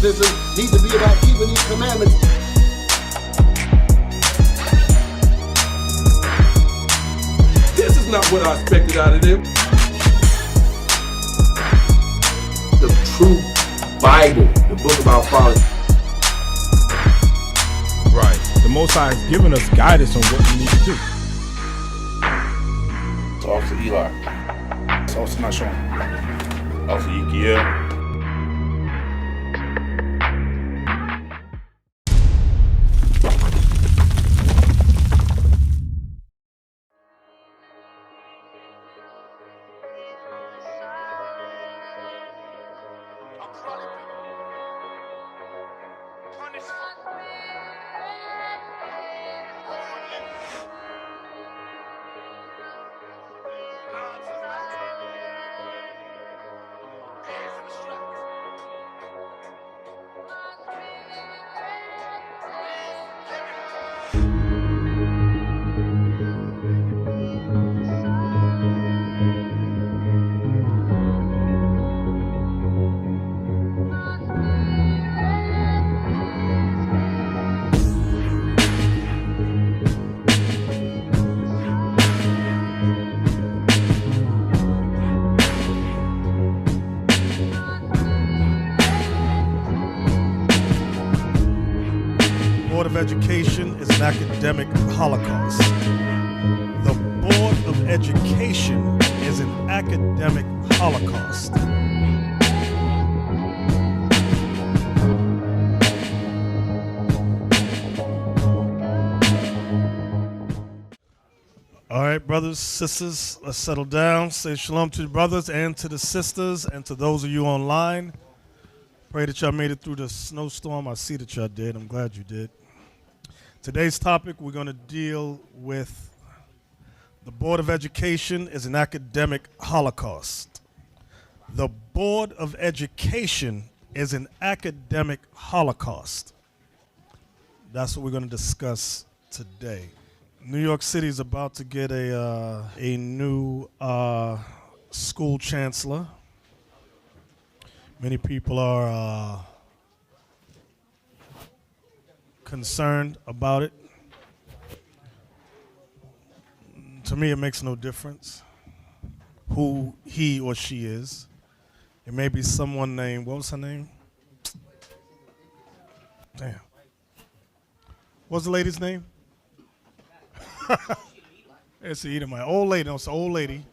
activism need to be about keeping these commandments. This is not what I expected out of them. The true Bible, the book about following. Right. The Most High has given us guidance on what we need to do. It's Officer Eli. It's Officer not showing. Officer Ezekiel. Education is an academic holocaust. The Board of Education is an academic holocaust. All right, brothers, sisters, let's settle down. Say shalom to the brothers and to the sisters and to those of you online. Pray that y'all made it through the snowstorm. I see that y'all did. I'm glad you did. Today's topic, we're going to deal with the Board of Education is an academic holocaust. The Board of Education is an academic holocaust. That's what we're going to discuss today. New York City is about to get a new school chancellor. Many people are concerned about it. To me, it makes no difference who he or she is. It may be someone named, what was her name? Damn. What's the lady's name? It's either my old lady. No, it's an old lady.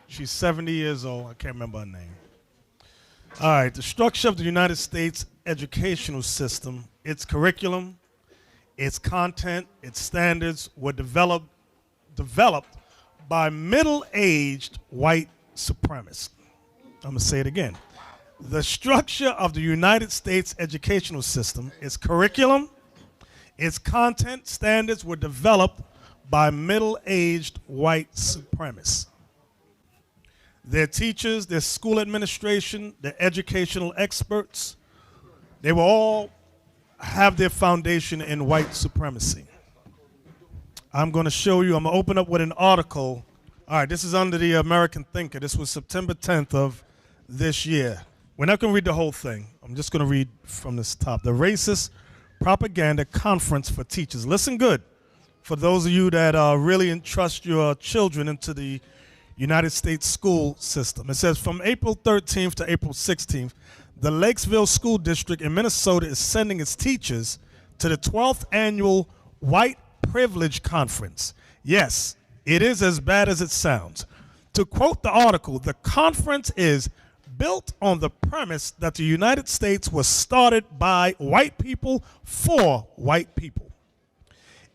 She's 70 years old. I can't remember her name. All right, the structure of the United States educational system, its curriculum, its content, its standards were developed by middle-aged white supremacists. I'm going to say it again. The structure of the United States educational system, its curriculum, its content, standards were developed by middle-aged white supremacists. Their teachers, their school administration, their educational experts, they will all have their foundation in white supremacy. I'm going to show you, I'm going to open up with an article. All right, this is under the American Thinker. This was September 10th of this year. We're not going to read the whole thing. I'm just going to read from this top. The Racist Propaganda Conference for Teachers. Listen good. For those of you that really entrust your children into the United States school system. It says from April 13th to April 16th, the Lakesville School District in Minnesota is sending its teachers to the 12th annual White Privilege Conference. Yes, it is as bad as it sounds. To quote the article, the conference is built on the premise that the United States was started by white people for white people.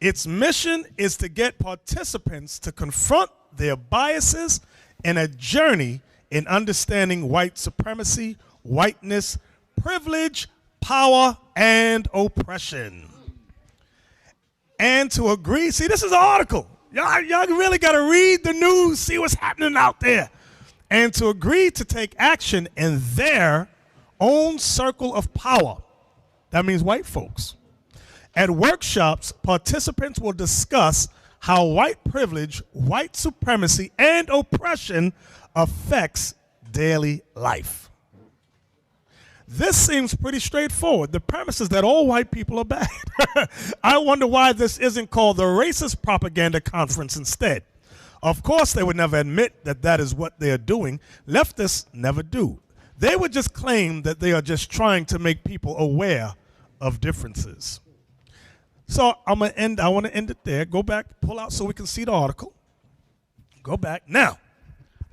Its mission is to get participants to confront their biases and a journey in understanding white supremacy, whiteness, privilege, power, and oppression. And to agree, see, this is an article. Y'all really got to read the news, see what's happening out there. And to agree to take action in their own circle of power. That means white folks. At workshops, participants will discuss how white privilege, white supremacy, and oppression affects daily life. This seems pretty straightforward. The premise is that all white people are bad. I wonder why this isn't called the Racist Propaganda Conference instead. Of course, they would never admit that that is what they are doing. Leftists never do. They would just claim that they are just trying to make people aware of differences. So I want to end it there. Go back, pull out so we can see the article. Go back. Now,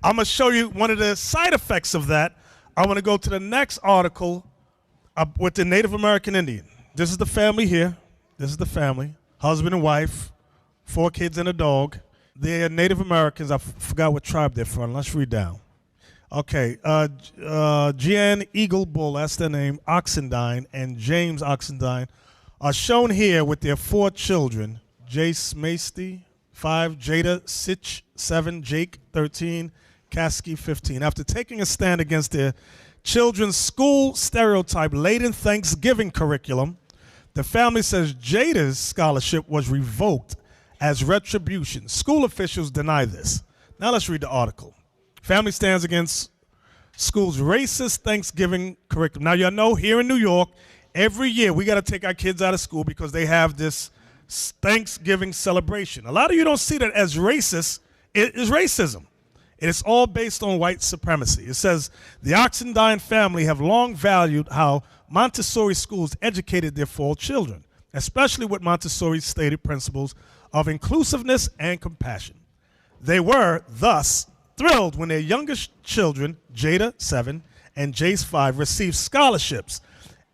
I'm going to show you one of the side effects of that. I want to go to the next article with the Native American Indian. This is the family here. This is the family, husband and wife, 4 kids and a dog. They're Native Americans. I forgot what tribe they're from. Let's read down. Okay, Jan Eagle Bull, that's their name, Oxendine, and James Oxendine are shown here with their 4 children, Jace Masty, 5, Jada Sitch, 7, Jake, 13, Kasky, 15. After taking a stand against their children's school stereotype-laden Thanksgiving curriculum, the family says Jada's scholarship was revoked as retribution. School officials deny this. Now let's read the article. Family stands against school's racist Thanksgiving curriculum. Now y'all know here in New York, every year we got to take our kids out of school because they have this Thanksgiving celebration. A lot of you don't see that as racist. It is racism. It is all based on white supremacy. It says, the Oxendine family have long valued how Montessori schools educated their 4 children, especially with Montessori's stated principles of inclusiveness and compassion. They were, thus, thrilled when their youngest children, Jada, 7, and Jace, 5, received scholarships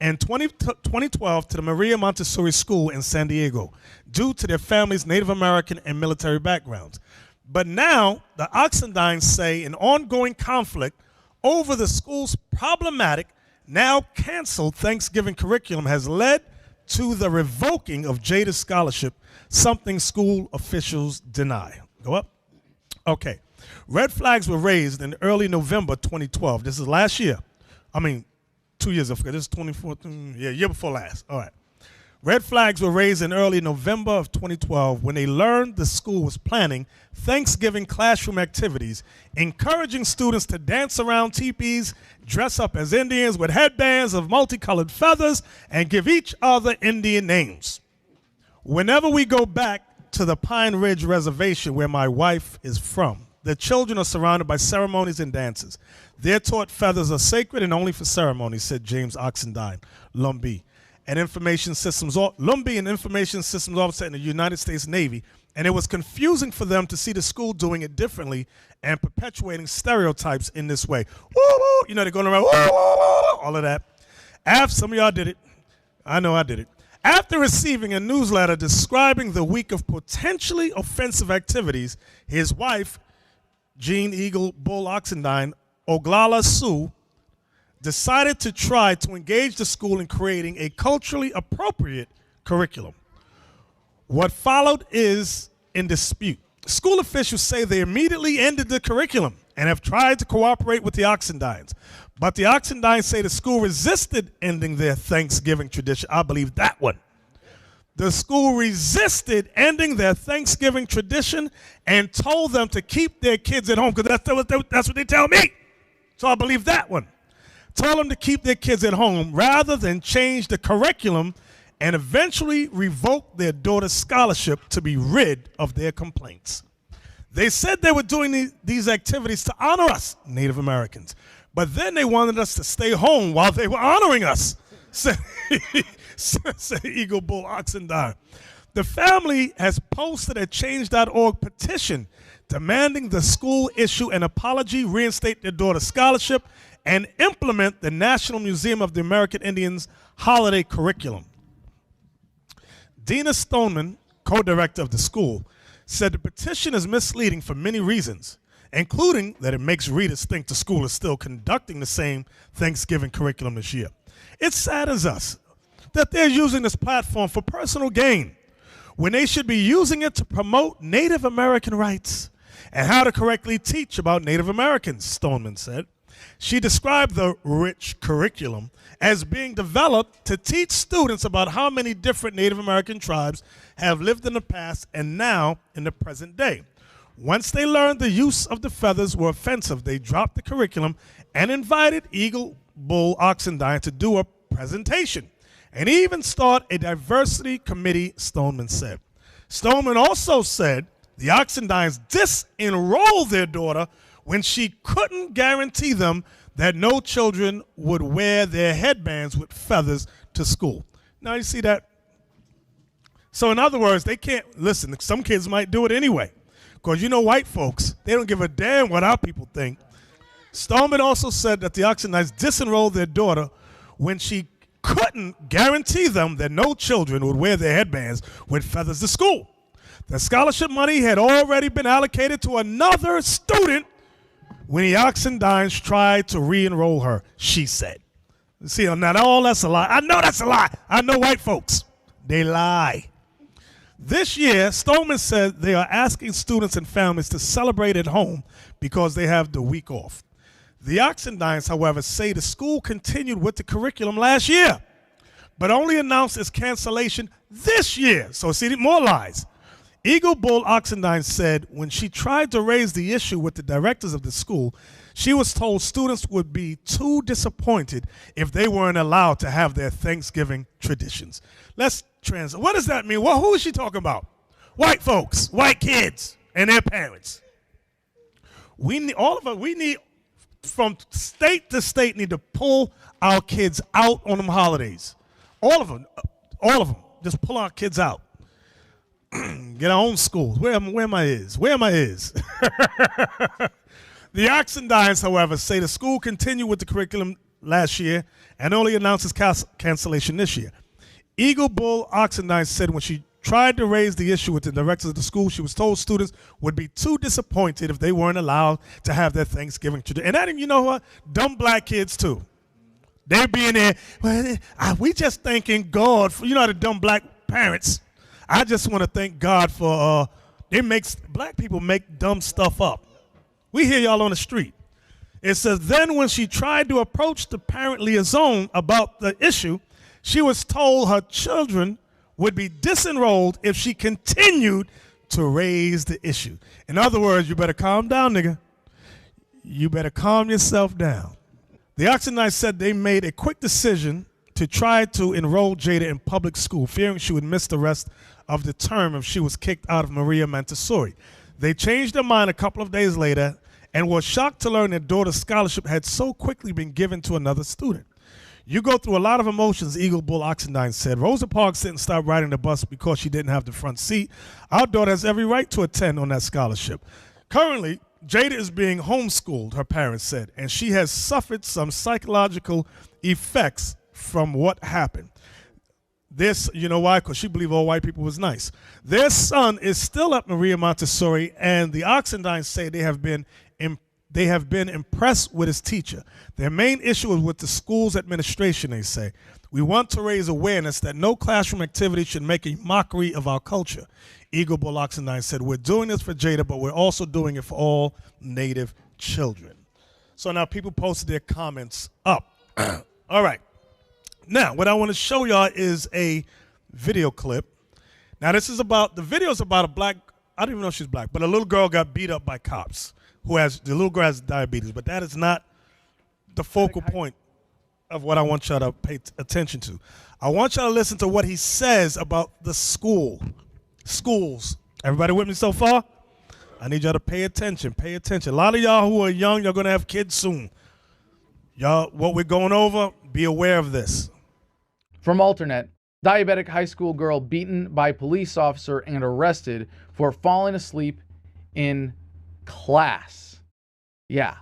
in 2012 to the Maria Montessori School in San Diego due to their family's Native American and military backgrounds. But now, the Oxendines say an ongoing conflict over the school's problematic, now canceled Thanksgiving curriculum has led to the revoking of Jada's scholarship, something school officials deny. Go up. Okay. Red flags were raised in early November 2012. This is last year. 2 years ago. This is 2014. Yeah, year before last. All right. Red flags were raised in early November of 2012 when they learned the school was planning Thanksgiving classroom activities, encouraging students to dance around teepees, dress up as Indians with headbands of multicolored feathers, and give each other Indian names. Whenever we go back to the Pine Ridge Reservation where my wife is from, the children are surrounded by ceremonies and dances. They're taught feathers are sacred and only for ceremonies, said James Oxendine, Lumbee, an information systems officer in the United States Navy, and it was confusing for them to see the school doing it differently and perpetuating stereotypes in this way. Woo, woo, they're going around, woo, woo, woo, all of that. Some of y'all did it. I know I did it. After receiving a newsletter describing the week of potentially offensive activities, his wife, Jean Eagle Bull Oxendine, Oglala Sioux, decided to try to engage the school in creating a culturally appropriate curriculum. What followed is in dispute. School officials say they immediately ended the curriculum and have tried to cooperate with the Oxendines. But the Oxendines say the school resisted ending their Thanksgiving tradition. I believe that one. The school resisted ending their Thanksgiving tradition and told them to keep their kids at home, because that's what they tell me. So I believe that one. Told them to keep their kids at home rather than change the curriculum and eventually revoke their daughter's scholarship to be rid of their complaints. They said they were doing these activities to honor us, Native Americans, but then they wanted us to stay home while they were honoring us, said Eagle Bull Oxendine. The family has posted a Change.org petition demanding the school issue an apology, reinstate their daughter's scholarship, and implement the National Museum of the American Indians holiday curriculum. Dina Stoneman, co-director of the school, said the petition is misleading for many reasons, including that it makes readers think the school is still conducting the same Thanksgiving curriculum this year. It saddens us that they're using this platform for personal gain when they should be using it to promote Native American rights and how to correctly teach about Native Americans, Stoneman said. She described the rich curriculum as being developed to teach students about how many different Native American tribes have lived in the past and now in the present day. Once they learned the use of the feathers were offensive, they dropped the curriculum and invited Eagle Bull Oxendine to do a presentation and even start a diversity committee, Stoneman said. Stoneman also said the Oxendines disenrolled their daughter when she couldn't guarantee them that no children would wear their headbands with feathers to school. Now you see that? So in other words, they can't, listen, some kids might do it anyway. Because you know white folks, they don't give a damn what our people think. Stoneman also said that the Oxendines disenrolled their daughter when she couldn't guarantee them that no children would wear their headbands with feathers to school. The scholarship money had already been allocated to another student when the Oxendines tried to re-enroll her, she said. See, now all that's a lie. I know that's a lie. I know white folks. They lie. This year, Stoneman said they are asking students and families to celebrate at home because they have the week off. The Oxendines, however, say the school continued with the curriculum last year, but only announced its cancellation this year. So see, more lies. Eagle Bull Oxendine said when she tried to raise the issue with the directors of the school, she was told students would be too disappointed if they weren't allowed to have their Thanksgiving traditions. Let's translate. What does that mean? Well, who is she talking about? White folks, white kids, and their parents. We need, all of us, we need, from state to state, need to pull our kids out on them holidays. All of them. Just pull our kids out. Get our own schools. Where my is? The Oxendines, however, say the school continued with the curriculum last year and only announced its cancellation this year. Eagle Bull Oxendine said when she tried to raise the issue with the directors of the school, she was told students would be too disappointed if they weren't allowed to have their Thanksgiving tradition. And that, you know what? Dumb black kids, too. They be in there, well, we just thanking God for, you know, the dumb black parents. I just want to thank God for, black people make dumb stuff up. We hear y'all on the street. It says, then when she tried to approach the parent liaison about the issue, she was told her children would be disenrolled if she continued to raise the issue. In other words, you better calm down, nigga. You better calm yourself down. The Oxendines said they made a quick decision to try to enroll Jada in public school, fearing she would miss the rest of the term if she was kicked out of Maria Montessori. They changed their mind a couple of days later and were shocked to learn their daughter's scholarship had so quickly been given to another student. You go through a lot of emotions, Eagle Bull Oxendine said. Rosa Parks didn't stop riding the bus because she didn't have the front seat. Our daughter has every right to attend on that scholarship. Currently, Jada is being homeschooled, her parents said, and she has suffered some psychological effects from what happened. This, you know why? Because she believed all white people was nice. Their son is still at Maria Montessori, and the Oxendines say they have been impressed with his teacher. Their main issue is with the school's administration, they say. We want to raise awareness that no classroom activity should make a mockery of our culture. Eagle Bull Oxendine said, we're doing this for Jada, but we're also doing it for all Native children. So now people posted their comments up. All right. Now, what I want to show y'all is a video clip. Now, the video is about a black, I don't even know if she's black, but a little girl got beat up by cops. The little girl has diabetes, but that is not the focal point of what I want y'all to pay attention to. I want y'all to listen to what he says about the schools. Everybody with me so far? I need y'all to pay attention, pay attention. A lot of y'all who are young, you're going to have kids soon. Y'all, what we're going over, be aware of this. From Alternate, diabetic high school girl beaten by police officer and arrested for falling asleep in class. Yeah.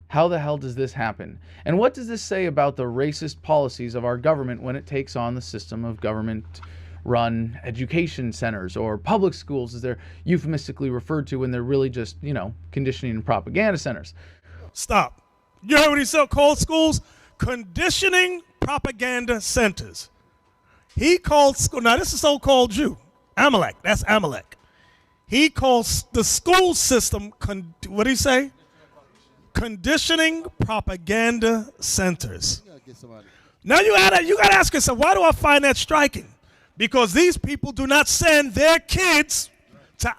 How the hell does this happen? And what does this say about the racist policies of our government when it takes on the system of government-run education centers, or public schools as they're euphemistically referred to when they're really just, you know, conditioning and propaganda centers? Stop. You heard what he said, called schools? Conditioning propaganda centers. He called school, now this is so-called Jew, Amalek, that's Amalek. He calls the school system, what did he say? Conditioning propaganda centers. Now you gotta ask yourself, why do I find that striking? Because these people do not send their kids to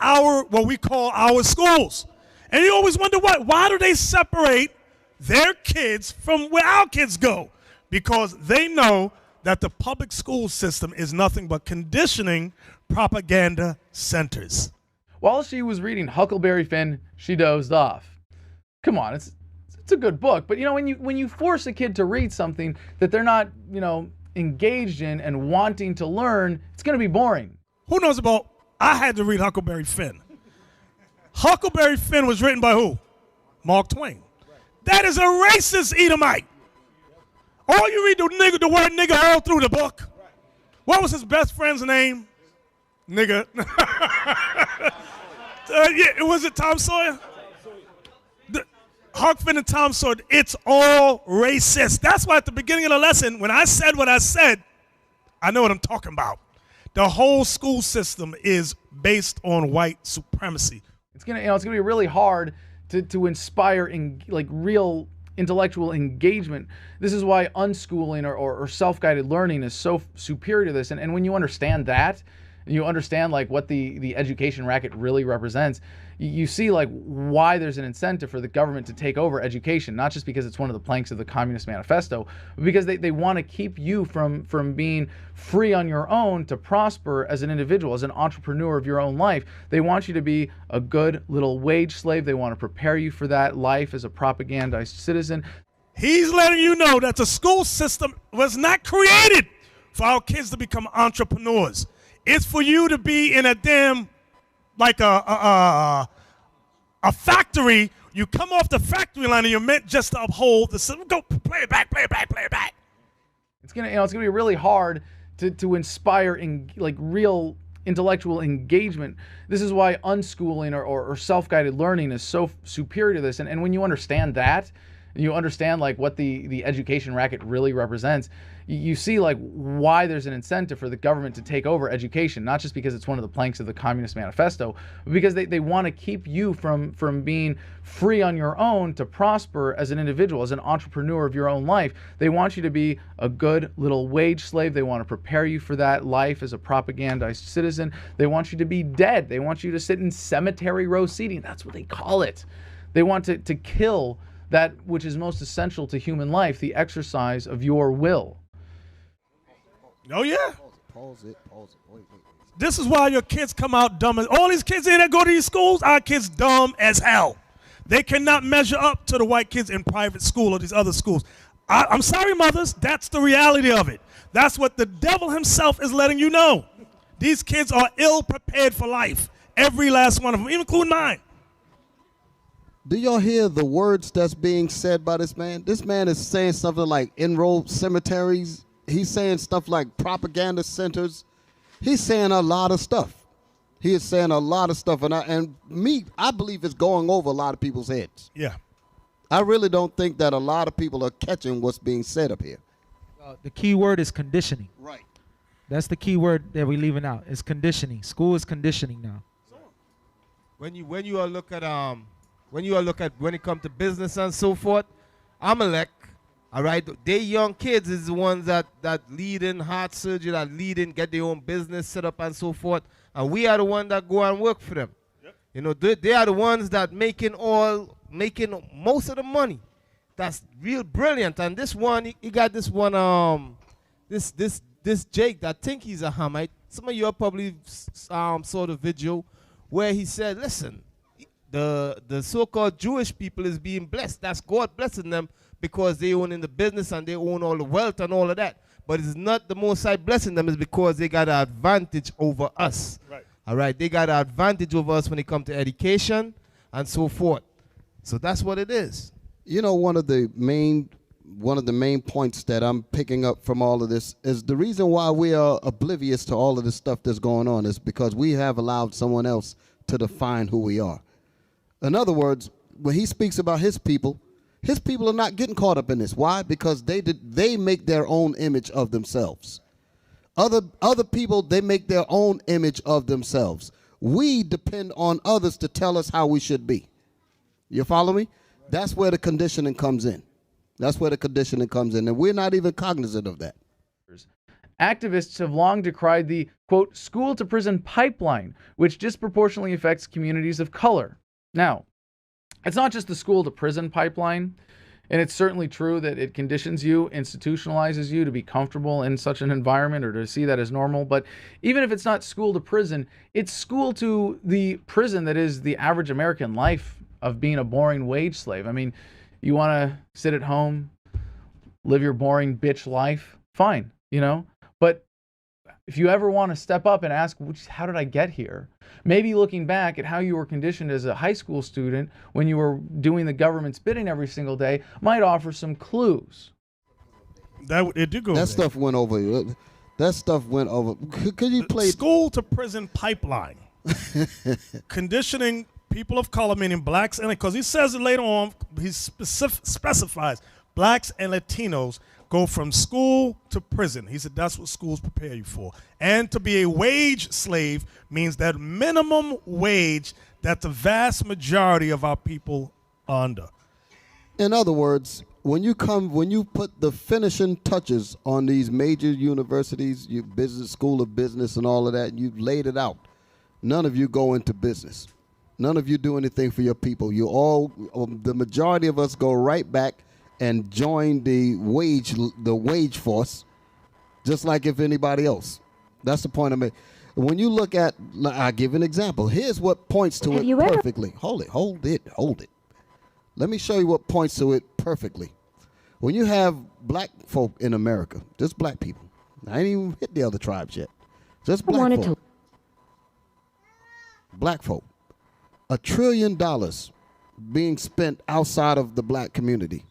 what we call our schools. And you always wonder why do they separate their kids from where our kids go because they know that the public school system is nothing but conditioning propaganda centers. While she was reading Huckleberry Finn, she dozed off. Come on, it's a good book, but when you force a kid to read something that they're not, engaged in and wanting to learn, it's going to be boring. Who knows about, I had to read Huckleberry Finn. Huckleberry Finn was written by who? Mark Twain. That is a racist Edomite. All you read the word nigga all through the book. What was his best friend's name? Nigga. Was it Tom Sawyer? Huck Finn and Tom Sawyer, it's all racist. That's why at the beginning of the lesson, when I said what I said, I know what I'm talking about. The whole school system is based on white supremacy. It's gonna be really hard to inspire real intellectual engagement. This is why unschooling or self-guided learning is so superior to this. And when you understand that, and you understand what the education racket really represents, you see why there's an incentive for the government to take over education, not just because it's one of the planks of the Communist Manifesto, but because they want to keep you from being free on your own to prosper as an individual, as an entrepreneur of your own life. They want you to be a good little wage slave. They want to prepare you for that life as a propagandized citizen. He's letting you know that the school system was not created for our kids to become entrepreneurs. It's for you to be in a damn, a factory. You come off the factory line and you're meant just to uphold the system. Go play it back. It's gonna be really hard to inspire real intellectual engagement. This is why unschooling or self-guided learning is so superior to this. And when you understand that, and you understand what the education racket really represents, you see why there's an incentive for the government to take over education, not just because it's one of the planks of the Communist Manifesto, but because they want to keep you from being free on your own to prosper as an individual, as an entrepreneur of your own life. They want you to be a good little wage slave. They want to prepare you for that life as a propagandized citizen. They want you to be dead. They want you to sit in cemetery row seating. That's what they call it. They want to kill that which is most essential to human life, the exercise of your will. Oh, yeah. Pause it. Wait. This is why your kids come out dumb. All these kids in that go to these schools, our kids dumb as hell. They cannot measure up to the white kids in private school or these other schools. I'm sorry, mothers. That's the reality of it. That's what the devil himself is letting you know. These kids are ill prepared for life. Every last one of them, even including mine. Do y'all hear the words that's being said by this man? This man is saying something like enrolled cemeteries. He's saying stuff like propaganda centers. He's saying a lot of stuff. He is saying a lot of stuff. And I believe it's going over a lot of people's heads. Yeah. I really don't think that a lot of people are catching what's being said up here. The key word is conditioning. Right. That's the key word that we're leaving out. It's conditioning. School is conditioning now. When you look at when it comes to business and so forth, Amalek, all right, they young kids is the ones that lead in heart surgery, that lead in, get their own business set up and so forth, and we are the ones that go and work for them. Yep. They are the ones that making most of the money. That's real brilliant. And this one, he got this one, this Jake that think he's a Hamite. Some of you have probably saw the video where he said, listen, the so-called Jewish people is being blessed. That's God blessing them because they own in the business and they own all the wealth and all of that. But it's not the Most High blessing them. It's because they got an advantage over us. Right. All right. They got an advantage over us when it comes to education and so forth. So that's what it is. One of the main points that I'm picking up from all of this is the reason why we are oblivious to all of this stuff that's going on is because we have allowed someone else to define who we are. In other words, when he speaks about his people are not getting caught up in this. Why? Because they make their own image of themselves. Other people, they make their own image of themselves. We depend on others to tell us how we should be. You follow me? That's where the conditioning comes in. And we're not even cognizant of that. Activists have long decried the, quote, school-to-prison pipeline, which disproportionately affects communities of color. Now, it's not just the school-to-prison pipeline. And it's certainly true that it conditions you, institutionalizes you to be comfortable in such an environment or to see that as normal. But even if it's not school to prison, it's school to the prison that is the average American life of being a boring wage slave. I mean, you want to sit at home, live your boring bitch life, fine, you know? But if you ever want to step up and ask, how did I get here? Maybe looking back at how you were conditioned as a high school student when you were doing the government's bidding every single day might offer some clues. It did go That there. stuff went over. That stuff went over. Could you play School to prison pipeline. Conditioning people of color, meaning blacks, and because he says it later on, he specifies blacks and Latinos go from school to prison. He said that's what schools prepare you for. And to be a wage slave means that minimum wage that the vast majority of our people are under. In other words, when you put the finishing touches on these major universities, your business school of business and all of that, and you've laid it out, none of you go into business. None of you do anything for your people. The majority of us go right back and join the wage force, just like if anybody else. That's the point I make. When you look at, I'll give an example. Here's what points to it perfectly. Hold it. Let me show you what points to it perfectly. When you have black folk in America, just black people. I ain't even hit the other tribes yet. Just black folk. Black folk. $1 trillion being spent outside of the black community.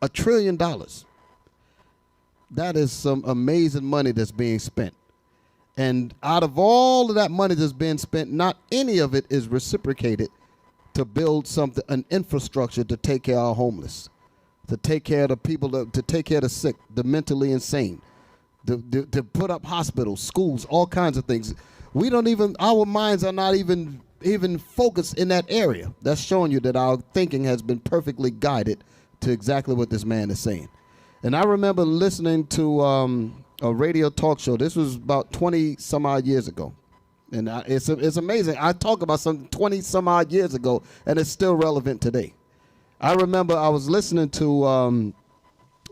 $1 trillion. That is some amazing money that's being spent. And out of all of that money that's being spent, not any of it is reciprocated to build an infrastructure to take care of our homeless, to take care of the people, to take care of the sick, the mentally insane, to put up hospitals, schools, all kinds of things. Our minds are not even focused in that area. That's showing you that our thinking has been perfectly guided to exactly what this man is saying. And I remember listening to a radio talk show. This was about 20 some odd years ago. And it's amazing. I talk about something 20 some odd years ago, and it's still relevant today. I remember I was listening to,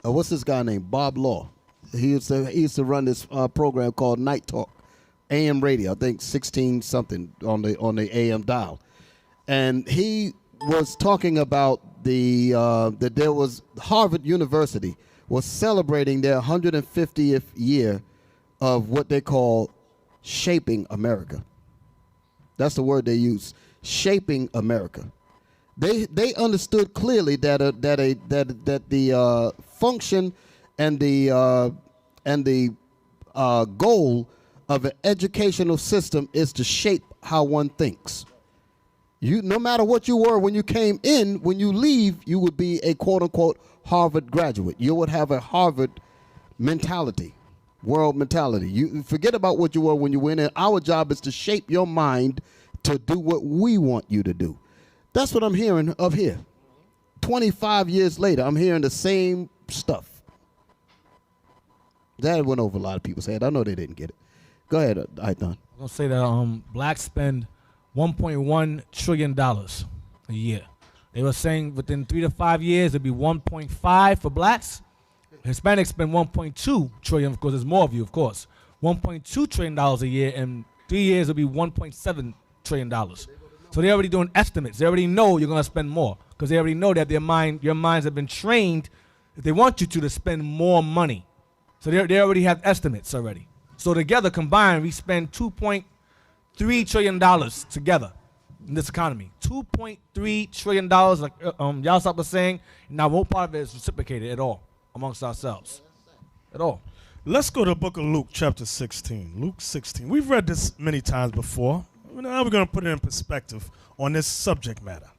what's this guy named? Bob Law. He used to run this program called Night Talk, AM radio, I think 16 something on the AM dial. And he was talking about that there was Harvard University was celebrating their 150th year of what they call shaping America. That's the word they use, shaping America. They understood clearly that the function and the goal of an educational system is to shape how one thinks. No matter what you were when you came in, when you leave, you would be a quote-unquote Harvard graduate. You would have a Harvard mentality, world mentality. You forget about what you were when you went in. Our job is to shape your mind to do what we want you to do. That's what I'm hearing up here. 25 years later, I'm hearing the same stuff. That went over a lot of people's head. I know they didn't get it. Go ahead, Aitan. I'm going to say that blacks spend $1.1 trillion a year. They were saying within 3 to 5 years, it'd be 1.5 for blacks. Hispanics spend 1.2 trillion, of course, there's more of you, of course. $1.2 trillion a year, and 3 years will be $1.7 trillion. So they're already doing estimates. They already know you're going to spend more because they already know that your minds have been trained, if they want you to spend more money. So they already have estimates already. So together, combined, we spend $2.3 trillion together in this economy. $2.3 trillion, like Yasop was saying. Now, one part of it is reciprocated at all amongst ourselves. At all. Let's go to the book of Luke, chapter 16. Luke 16. We've read this many times before. Now we're going to put it in perspective on this subject matter.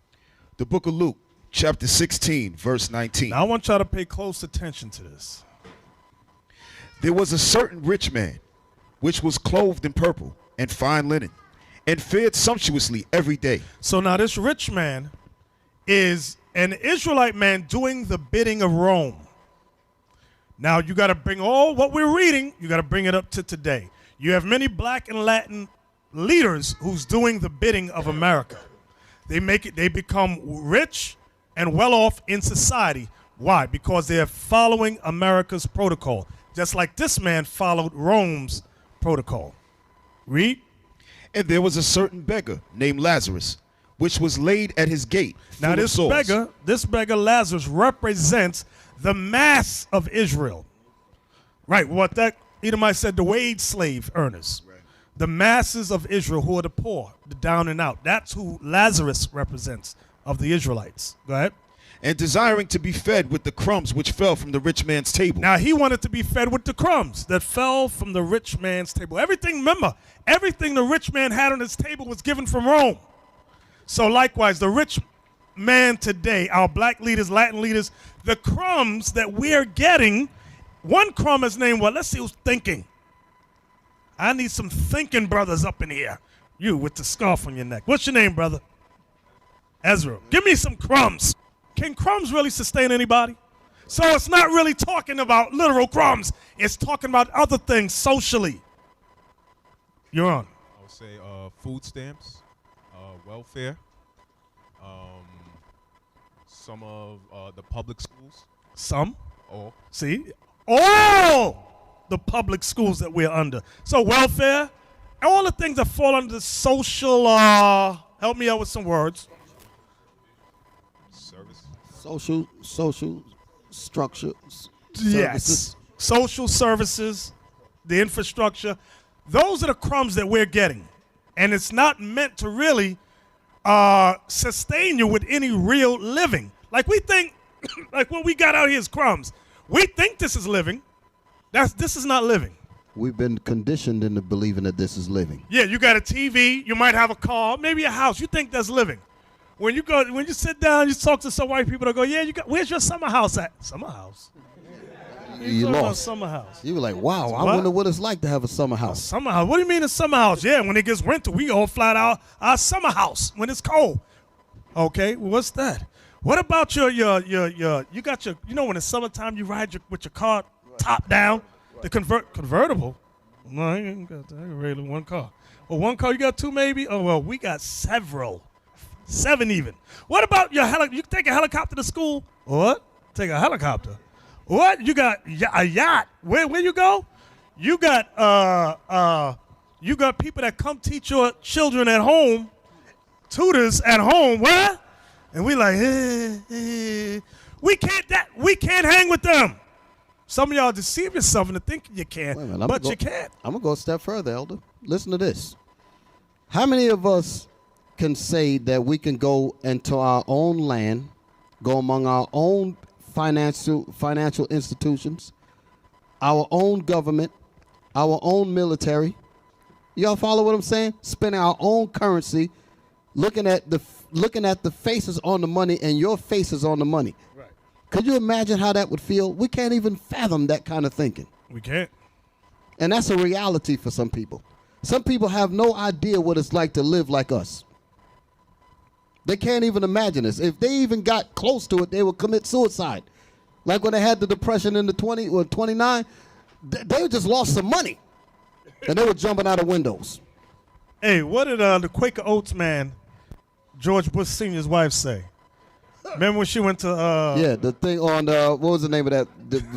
The book of Luke, chapter 16, verse 19. Now I want y'all to pay close attention to this. There was a certain rich man, which was clothed in purple and fine linen, and fared sumptuously every day. So now this rich man is an Israelite man doing the bidding of Rome. Now you got to bring all what we're reading, you got to bring it up to today. You have many black and Latin leaders who's doing the bidding of America. They become rich, and well off in society. Why? Because they're following America's protocol, just like this man followed Rome's protocol. Read. And there was a certain beggar named Lazarus, which was laid at his gate. Now full of sores. this beggar Lazarus represents the mass of Israel. Right, what that Edomite said, the wage slave earners. Right. The masses of Israel who are the poor, the down and out. That's who Lazarus represents of the Israelites. Go ahead. And desiring to be fed with the crumbs which fell from the rich man's table. Now he wanted to be fed with the crumbs that fell from the rich man's table. Everything, remember, everything the rich man had on his table was given from Rome. So likewise, the rich man today, our black leaders, Latin leaders, the crumbs that we're getting, one crumb is named, well, let's see who's thinking. I need some thinking brothers up in here. You with the scarf on your neck. What's your name, brother? Ezra. Give me some crumbs. Can crumbs really sustain anybody? So it's not really talking about literal crumbs. It's talking about other things socially. You're on. I would say food stamps, welfare, some of the public schools. Some? All. See? All the public schools that we're under. So welfare, all the things that fall under the social, help me out with some words. Social structure. Yes. Social services, the infrastructure. Those are the crumbs that we're getting. And it's not meant to really sustain you with any real living. Like we think, like what we got out here is crumbs. We think this is living. This is not living. We've been conditioned into believing that this is living. Yeah, you got a TV, you might have a car, maybe a house. You think that's living. When you sit down, you talk to some white people that go, yeah, where's your summer house at? Summer house. You lost. Summer house. You were like, wow, I wonder what it's like to have a summer house. Summer house. What do you mean a summer house? Yeah, when it gets winter, we all flat out our summer house when it's cold. Okay, well, what's that? What about you got your, when it's summertime you ride with your car top down, the convertible? No, I ain't got that. I got regular one car. Well, one car, you got two maybe? Oh, well, we got several. 7 even. What about your you take a helicopter to school? What? Take a helicopter. What? You got a yacht. Where you go? You got people that come teach your children at home, tutors at home. What? And we like, we can't hang with them. Some of y'all deceive yourself into thinking you can, but you can't. I'm gonna go a step further, Elder. Listen to this. How many of us can say that we can go into our own land, go among our own financial institutions, our own government, our own military? Y'all follow what I'm saying? Spending our own currency, looking at the faces on the money and your faces on the money. Right. Could you imagine how that would feel? We can't even fathom that kind of thinking. We can't. And that's a reality for some people. Some people have no idea what it's like to live like us. They can't even imagine this. If they even got close to it, they would commit suicide. Like when they had the Depression in the 20 or 29, they just lost some money. And they were jumping out of windows. Hey, what did the Quaker Oats man, George Bush Sr.'s wife, say? Remember when she went to... yeah, the thing on, what was the name of that?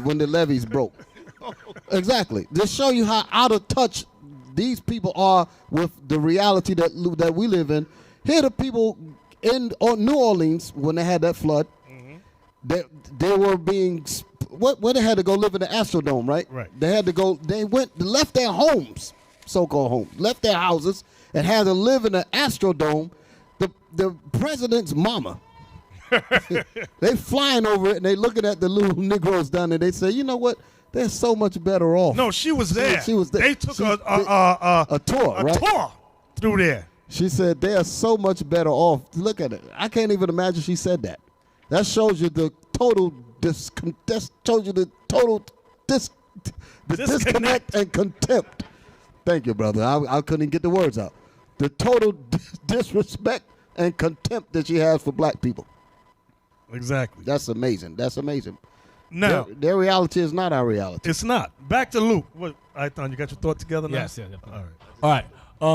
When the levees broke. Exactly. To show you how out of touch these people are with the reality that we live in. Here the people in New Orleans, when they had that flood, they were being... Where they had to go live in the Astrodome, right? Right. They had to go... They left their homes, so-called homes, left their houses, and had to live in the Astrodome. The president's mama. They flying over it, and they looking at the little Negroes down there. They say, you know what? They're so much better off. No, she was there. She was there. They took a tour, right? A tour through there. She said they are so much better off. Look at it. I can't even imagine she said that. That shows you the total disconnect and contempt. Thank you, brother. I couldn't even get the words out. The total disrespect and contempt that she has for black people. Exactly. That's amazing. That's amazing. Now, their reality is not our reality. It's not. Back to Luke. What, Ithon, you got your thought together now? Yes. All right.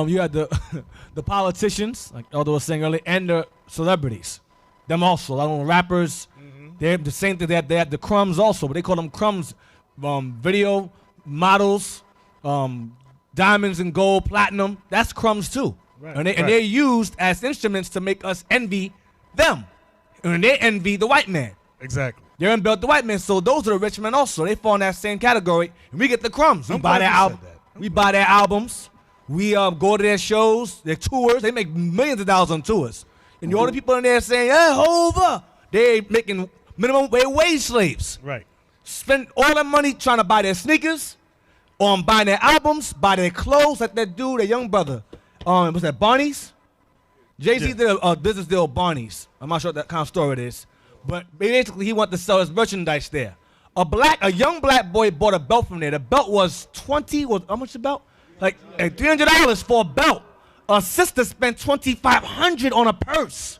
You had the politicians, like Elder was saying earlier, and the celebrities. Them also. A lot of rappers. They're the same thing. They have the crumbs also, but they call them crumbs. Video models, diamonds and gold, platinum. That's crumbs too. Right, And they're used as instruments to make us envy them. And they envy the white man. Exactly. They're envy the white man. So those are the rich men also. They fall in that same category. And we get the crumbs. We buy their album. We buy their albums. We go to their shows, their tours. They make millions of dollars on tours. And all the people in there saying, hey, Hova, they making minimum wage slaves. Right. Spend all their money trying to buy their sneakers, buying their albums, buy their clothes, like that dude, their young brother. Was that Barney's? Jay-Z did a business deal with Barney's. I'm not sure what that kind of store it is. But basically, he wanted to sell his merchandise there. A young black boy bought a belt from there. The belt was how much the belt? Like $300 for a belt. A sister spent $2,500 on a purse.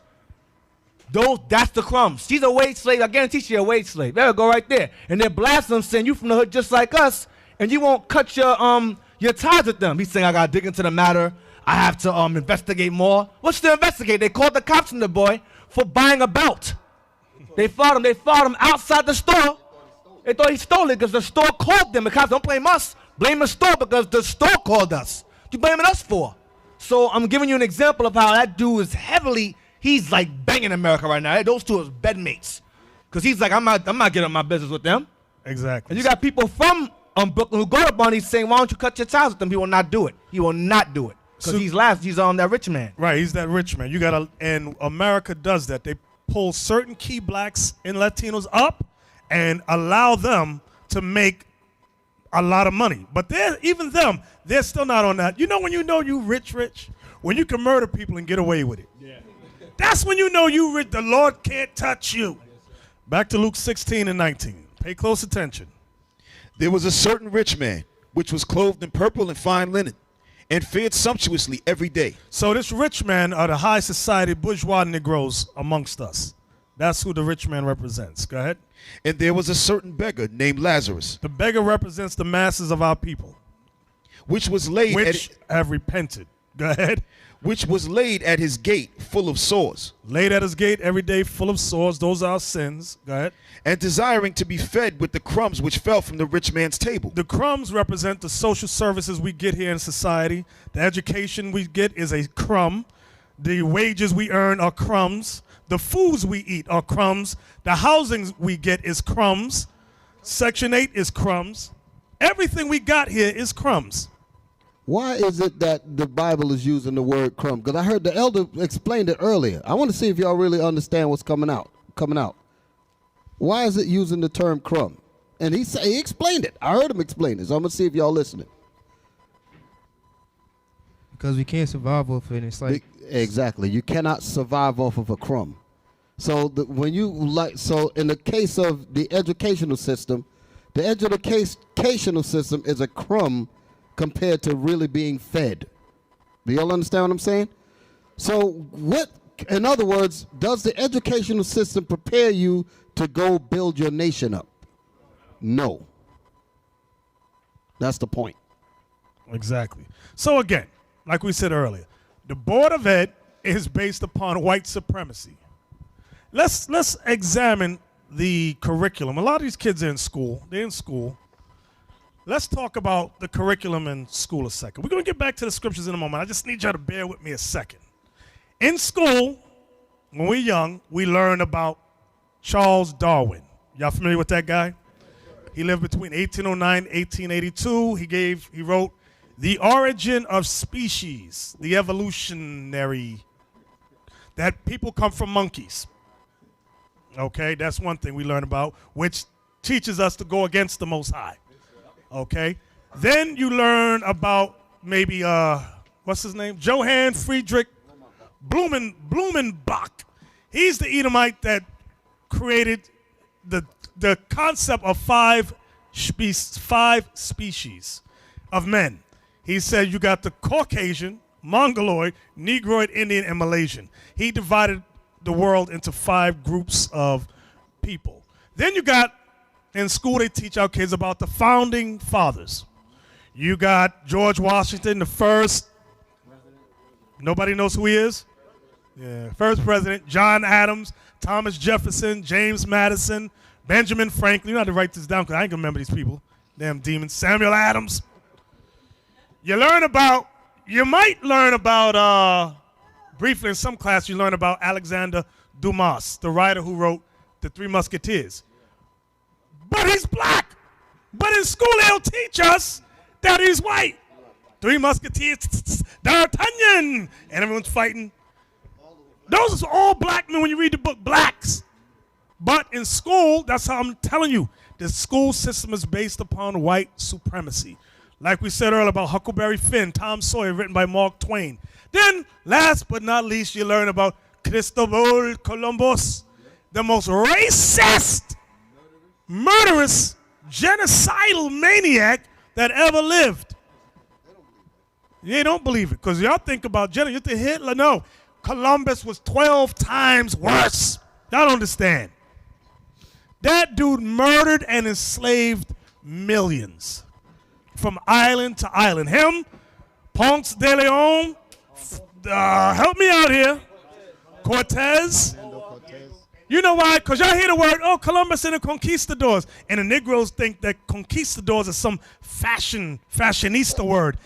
That's the crumbs. She's a wage slave. I guarantee she's a wage slave. There we go right there. And they're blasting them, saying you from the hood just like us, and you won't cut your ties with them. He's saying I gotta dig into the matter. I have to investigate more. What's to investigate? They called the cops on the boy for buying a belt. They fought him. They fought him outside the store. They thought he stole it because the store called them. The cops don't blame us. Blame the store because the store called us. What you blaming us for? So I'm giving you an example of how that dude is he's like banging America right now. Those two are bedmates. Because he's like, I'm not getting my business with them. Exactly. And you got people from Brooklyn who go to Barney's saying, why don't you cut your ties with them? He will not do it. He will not do it. Because he's that rich man. Right, he's that rich man. And America does that. They pull certain key blacks and Latinos up and allow them to make a lot of money. But they're still not on that. You know when you know you rich? When you can murder people and get away with it. Yeah. That's when you know you rich. The Lord can't touch you. Back to Luke 16 and 19. Pay close attention. There was a certain rich man, which was clothed in purple and fine linen, and fared sumptuously every day. So this rich man are the high society bourgeois Negroes amongst us. That's who the rich man represents. Go ahead. And there was a certain beggar named Lazarus. The beggar represents the masses of our people. Which have repented. Go ahead. Which was laid at his gate full of sores. Laid at his gate every day full of sores. Those are our sins. Go ahead. And desiring to be fed with the crumbs which fell from the rich man's table. The crumbs represent the social services we get here in society. The education we get is a crumb. The wages we earn are crumbs. The foods we eat are crumbs. The housing we get is crumbs. Section 8 is crumbs. Everything we got here is crumbs. Why is it that the Bible is using the word crumb? Because I heard the elder explained it earlier. I want to see if y'all really understand what's coming out. Why is it using the term crumb? And he explained it. I heard him explain it. So I'm going to see if y'all listening. Because we can't survive off it. It's like exactly. You cannot survive off of a crumb. So in the case of the educational system, the educational system is a crumb compared to really being fed. Do y'all understand what I'm saying? So in other words, does the educational system prepare you to go build your nation up? No. That's the point. Exactly. So again, like we said earlier, the Board of Ed is based upon white supremacy. Let's examine the curriculum. A lot of these kids are in school. They're in school. Let's talk about the curriculum in school a second. We're going to get back to the scriptures in a moment. I just need y'all to bear with me a second. In school, when we're young, we learn about Charles Darwin. Y'all familiar with that guy? He lived between 1809 and 1882. He wrote The Origin of Species, the evolutionary, that people come from monkeys. Okay, that's one thing we learn about, which teaches us to go against the Most High. Okay, then you learn about maybe what's his name? Johann Friedrich Blumenbach. He's the Edomite that created the concept of five species of men. He said you got the Caucasian, Mongoloid, Negroid, Indian, and Malaysian. He divided the world into 5 groups of people. Then you got, in school they teach our kids about the founding fathers. You got George Washington, the first. Nobody knows who he is? Yeah, first president, John Adams, Thomas Jefferson, James Madison, Benjamin Franklin. You don't have to write this down because I ain't gonna remember these people. Damn demons. Samuel Adams. You might learn about, briefly in some class, you learn about Alexander Dumas, the writer who wrote The Three Musketeers. But he's black. But in school they'll teach us that he's white. Three Musketeers, D'Artagnan, and everyone's fighting. Those are all black men when you read the book, blacks. But in school, that's how I'm telling you, the school system is based upon white supremacy. Like we said earlier about Huckleberry Finn, Tom Sawyer, written by Mark Twain. Then, last but not least, you learn about Cristobal Columbus, the most racist, murderous, genocidal maniac that ever lived. You don't believe it, because y'all think about you think Hitler. No, Columbus was 12 times worse. Y'all don't understand. That dude murdered and enslaved millions from island to island. Him, Ponce de Leon, help me out here, Cortez. You know why? Because y'all hear the word, Columbus and the conquistadors. And the Negroes think that conquistadors is some fashionista word.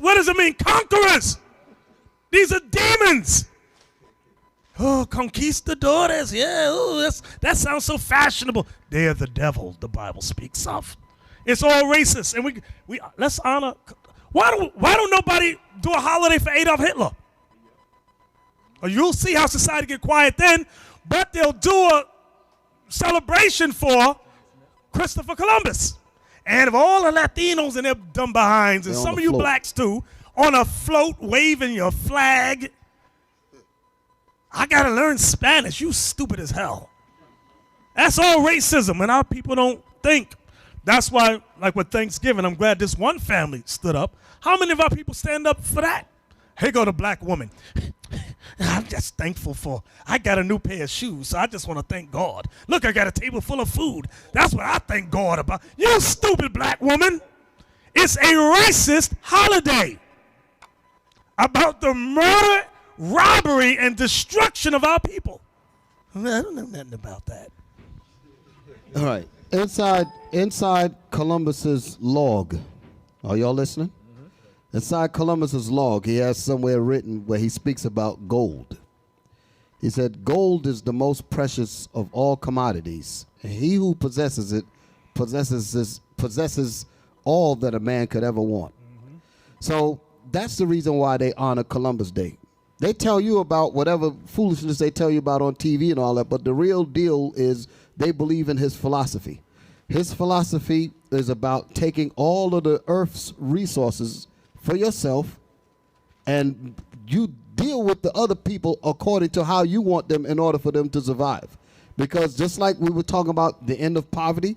What does it mean? Conquerors. These are demons. Oh, conquistadores. Yeah, that sounds so fashionable. They're the devil, the Bible speaks of. It's all racist. And we let's honor. Why don't nobody do a holiday for Adolf Hitler? Or you'll see how society get quiet then. But they'll do a celebration for Christopher Columbus. And if all the Latinos and their dumb behinds, and some of you blacks too, on a float waving your flag, I got to learn Spanish. You stupid as hell. That's all racism, and our people don't think. That's why, like with Thanksgiving, I'm glad this one family stood up. How many of our people stand up for that? Here go the black woman. I'm just thankful I got a new pair of shoes, so I just want to thank God. Look, I got a table full of food. That's what I thank God about. You stupid black woman. It's a racist holiday about the murder, robbery, and destruction of our people. I don't know nothing about that. All right. Inside Columbus's log. Are y'all listening? Inside Columbus's log, he has somewhere written where he speaks about gold. He said, gold is the most precious of all commodities, and he who possesses it possesses all that a man could ever want. So that's the reason why they honor Columbus Day. They tell you about whatever foolishness they tell you about on TV and all that, but the real deal is they believe in his philosophy. His philosophy is about taking all of the earth's resources for yourself, and you deal with the other people according to how you want them in order for them to survive. Because just like we were talking about the end of poverty,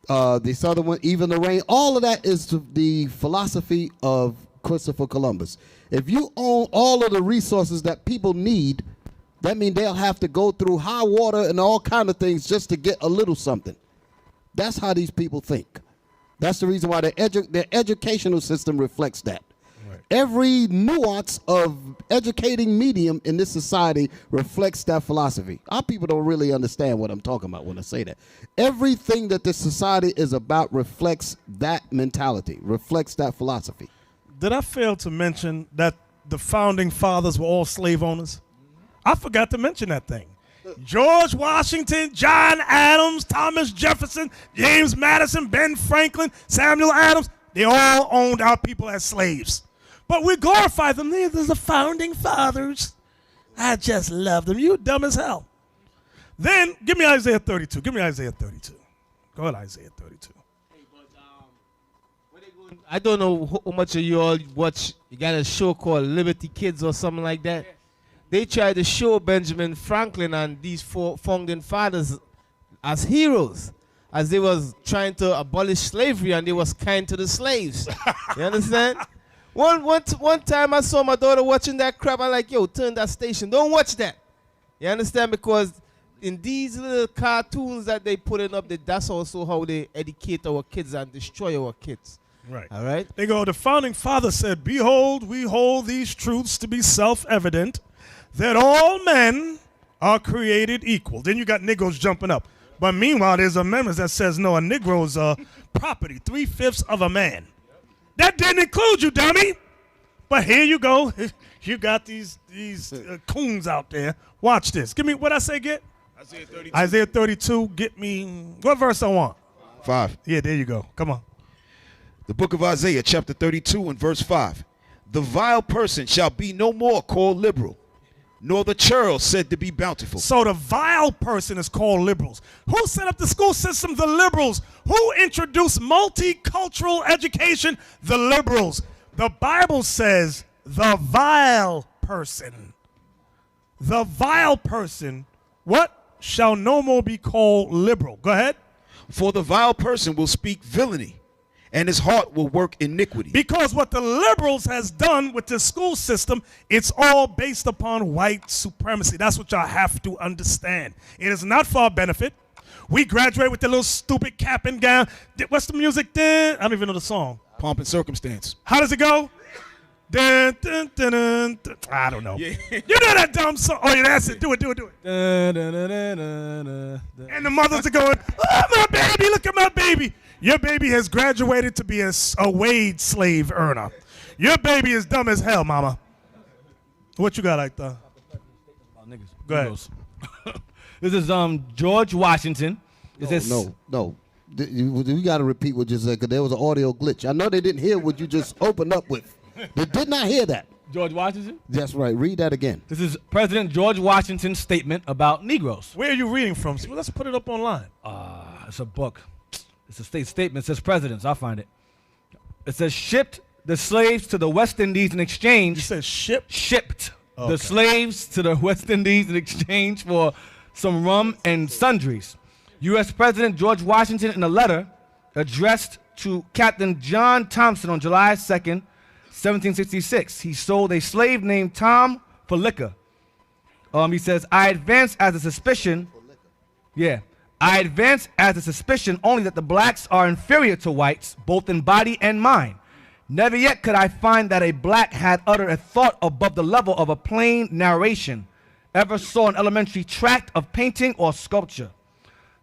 this other one, even the rain, all of that is the philosophy of Christopher Columbus. If you own all of the resources that people need, that means they'll have to go through high water and all kind of things just to get a little something. That's how these people think. That's the reason why their educational system reflects that. Right. Every nuance of educating medium in this society reflects that philosophy. Our people don't really understand what I'm talking about when I say that. Everything that this society is about reflects that mentality, reflects that philosophy. Did I fail to mention that the founding fathers were all slave owners? I forgot to mention that thing. George Washington, John Adams, Thomas Jefferson, James Madison, Ben Franklin, Samuel Adams, they all owned our people as slaves. But we glorify them. They're the founding fathers. I just love them. You dumb as hell. Then, give me Isaiah 32. Give me Isaiah 32. Go ahead, Isaiah 32. I don't know how much of you all watch, you got a show called Liberty Kids or something like that. They tried to show Benjamin Franklin and these four founding fathers as heroes, as they was trying to abolish slavery and they was kind to the slaves. You understand? One time I saw my daughter watching that crap. I'm like, yo, turn that station. Don't watch that. You understand? Because in these little cartoons that they putting up, that's also how they educate our kids and destroy our kids. Right. All right? They go, the founding father said, behold, we hold these truths to be self-evident, that all men are created equal. Then you got Negroes jumping up. But meanwhile, there's amendments that says, no, a Negro's property, 3/5 of a man. That didn't include you, dummy. But here you go. You got these coons out there. Watch this. Give me what I say, get? Isaiah 32. Isaiah 32. Get me, what verse I want? 5. Yeah, there you go. Come on. The book of Isaiah, chapter 32 and verse 5. The vile person shall be no more called liberal, nor the churl said to be bountiful. So the vile person is called liberals. Who set up the school system? The liberals. Who introduced multicultural education? The liberals. The Bible says the vile person. The vile person, what? Shall no more be called liberal. Go ahead. For the vile person will speak villainy, and his heart will work iniquity. Because what the liberals has done with the school system, it's all based upon white supremacy. That's what y'all have to understand. It is not for our benefit. We graduate with the little stupid cap and gown. What's the music? I don't even know the song. Pomp and circumstance. How does it go? Dun, dun, dun, dun, dun. I don't know. Yeah. You know that dumb song? Oh, yeah, that's it. Do it. And the mothers are going, oh, my baby, look at my baby. Your baby has graduated to be a wage slave earner. Your baby is dumb as hell, mama. What you got like that? Go ahead. This is George Washington. No. You got to repeat what you said because there was an audio glitch. I know they didn't hear what you just opened up with. They did not hear that. George Washington? That's right. Read that again. This is President George Washington's statement about Negroes. Where are you reading from? So let's put it up online. It's a book. It's a state statement. It says presidents. I'll find it. It says shipped the slaves to the West Indies in exchange. You said shipped? Shipped the slaves to the West Indies in exchange for some rum and sundries. U.S. President George Washington, in a letter addressed to Captain John Thompson on July 2nd, 1766, he sold a slave named Tom for liquor. He says, I advance as a suspicion only that the blacks are inferior to whites, both in body and mind. Never yet could I find that a black had uttered a thought above the level of a plain narration, ever saw an elementary tract of painting or sculpture.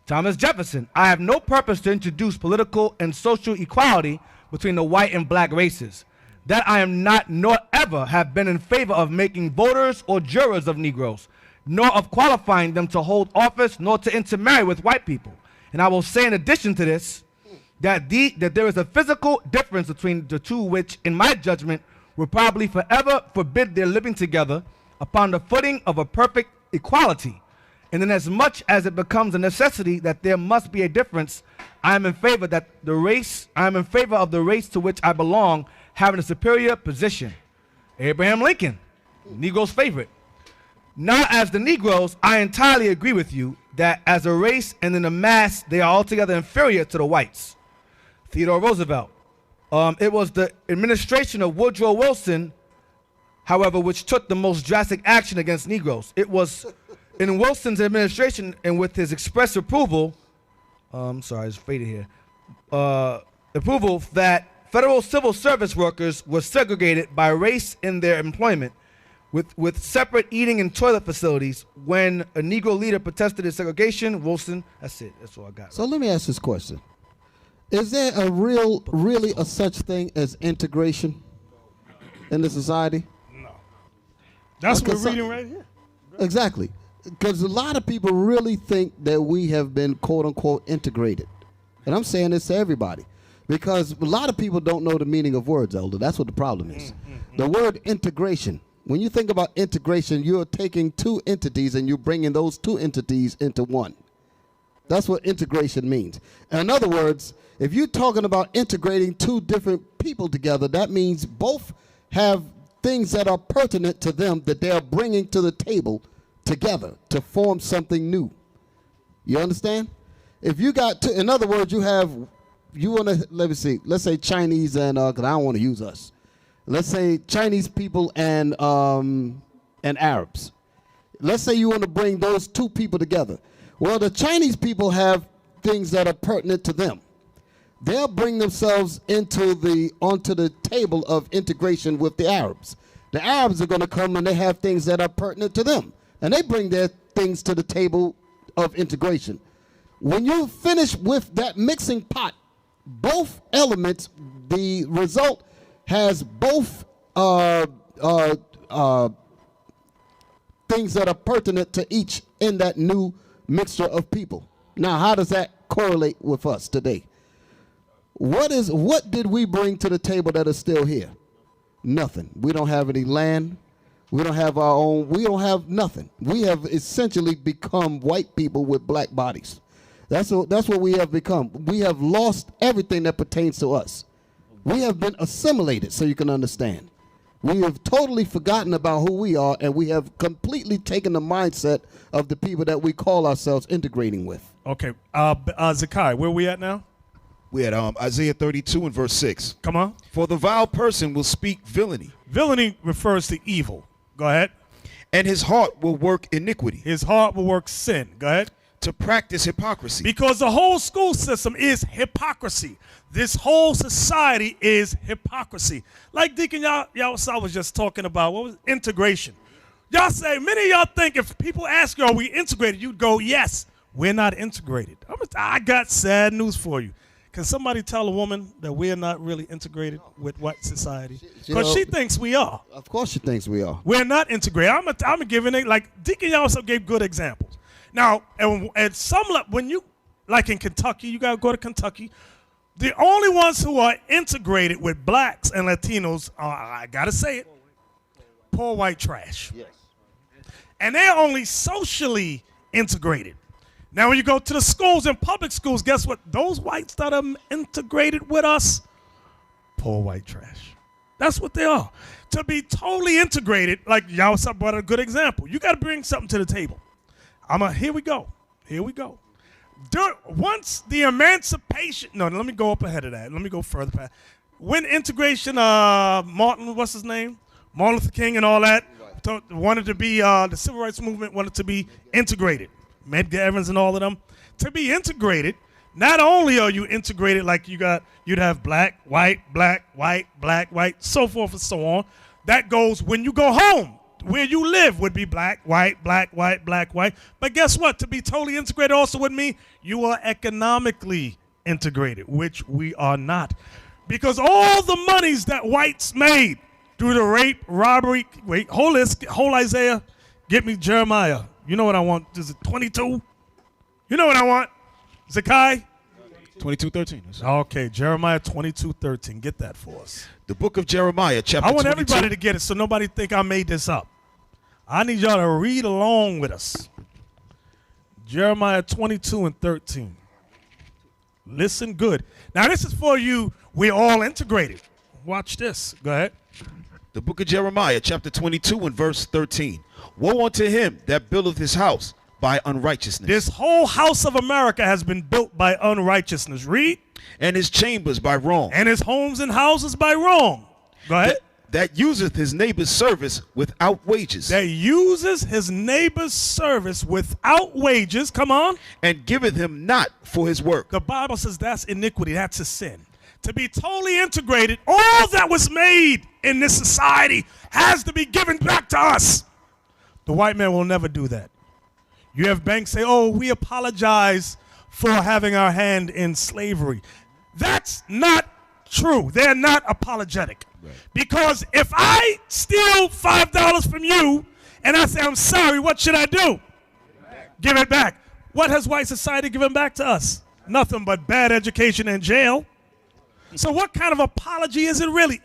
Thomas Jefferson, I have no purpose to introduce political and social equality between the white and black races. That I am not, nor ever have been in favor of making voters or jurors of Negroes, nor of qualifying them to hold office, nor to intermarry with white people. And I will say in addition to this, that there is a physical difference between the two which, in my judgment, will probably forever forbid their living together upon the footing of a perfect equality. And in as much as it becomes a necessity that there must be a difference, I am in favor of the race to which I belong having a superior position. Abraham Lincoln, Negro's favorite. Now, as the Negroes, I entirely agree with you that as a race and in a mass, they are altogether inferior to the whites. Theodore Roosevelt. It was the administration of Woodrow Wilson, however, which took the most drastic action against Negroes. It was in Wilson's administration and with his express approval, it's faded here, approval that federal civil service workers were segregated by race in their employment with separate eating and toilet facilities. When a Negro leader protested his segregation, Wilson, that's it. That's all I got. So let me ask this question. Is there really a such thing as integration in the society? No. That's what we're reading right here. Exactly. Because a lot of people really think that we have been, quote unquote, integrated. And I'm saying this to everybody. Because a lot of people don't know the meaning of words, Elder. That's what the problem is. The word integration. When you think about integration, you're taking two entities and you're bringing those two entities into one. That's what integration means. In other words, if you're talking about integrating two different people together, that means both have things that are pertinent to them that they are bringing to the table together to form something new. You understand? If you got to, in other words, let's say Chinese and, because I don't want to use us. Let's say Chinese people and Arabs. Let's say you want to bring those two people together. Well, the Chinese people have things that are pertinent to them. They'll bring themselves onto the table of integration with the Arabs. The Arabs are going to come and they have things that are pertinent to them. And they bring their things to the table of integration. When you finish with that mixing pot, both elements, the result has both things that are pertinent to each in that new mixture of people. Now, how does that correlate with us today? What did we bring to the table that is still here? Nothing. We don't have any land. We don't have our own. We don't have nothing. We have essentially become white people with black bodies. That's what we have become. We have lost everything that pertains to us. We have been assimilated, so you can understand. We have totally forgotten about who we are, and we have completely taken the mindset of the people that we call ourselves integrating with. Okay, Zakai, where are we at now? We're at Isaiah 32 and verse 6. Come on. For the vile person will speak villainy. Villainy refers to evil. Go ahead. And his heart will work iniquity. His heart will work sin. Go ahead. To practice hypocrisy. Because the whole school system is hypocrisy. This whole society is hypocrisy. Like Deacon y'all was just talking about, what was it? Integration. Y'all say, many of y'all think if people ask you, are we integrated? You'd go, yes, we're not integrated. I got sad news for you. Can somebody tell a woman that we're not really integrated with white society? Because she thinks we are. Of course she thinks we are. We're not integrated. I'm giving it, like Deacon y'all also gave good examples. Now, at some level, when you, like in Kentucky, you got to go to Kentucky, the only ones who are integrated with blacks and Latinos are, I got to say it, poor white trash. Yes. And they're only socially integrated. Now, when you go to the schools and public schools, guess what? Those whites that are integrated with us, poor white trash. That's what they are. To be totally integrated, like y'all brought a good example, you got to bring something to the table. Here we go. Once the emancipation, no, let me go up ahead of that. Let me go further past. When integration, Martin, what's his name? Martin Luther King and all that, wanted to be, the civil rights movement wanted to be integrated. Medgar Evers and all of them. To be integrated, not only are you integrated like you'd have black, white, so forth and so on. That goes when you go home. Where you live would be black, white. But guess what? To be totally integrated also would mean you are economically integrated, which we are not. Because all the monies that whites made through the rape, robbery, whole Isaiah, get me Jeremiah. You know what I want? Is it 22? You know what I want? Zakai? 22:13. Okay, Jeremiah 22:13. Get that for us. The book of Jeremiah, chapter 22. I want everybody to get it so nobody think I made this up. I need y'all to read along with us. Jeremiah 22 and 13. Listen good. Now, this is for you. We're all integrated. Watch this. Go ahead. The book of Jeremiah, chapter 22 and verse 13. Woe unto him that buildeth his house by unrighteousness. This whole house of America has been built by unrighteousness. Read. And his chambers by wrong. And his homes and houses by wrong. Go ahead. That useth his neighbor's service without wages. That uses his neighbor's service without wages. Come on. And giveth him not for his work. The Bible says that's iniquity. That's a sin. To be totally integrated, all that was made in this society has to be given back to us. The white man will never do that. You have banks say, oh, we apologize for having our hand in slavery. That's not true. They're not apologetic. Right. Because if I steal $5 from you and I say, I'm sorry, what should I do? Give it back. What has white society given back to us? Nothing but bad education and jail. So what kind of apology is it really?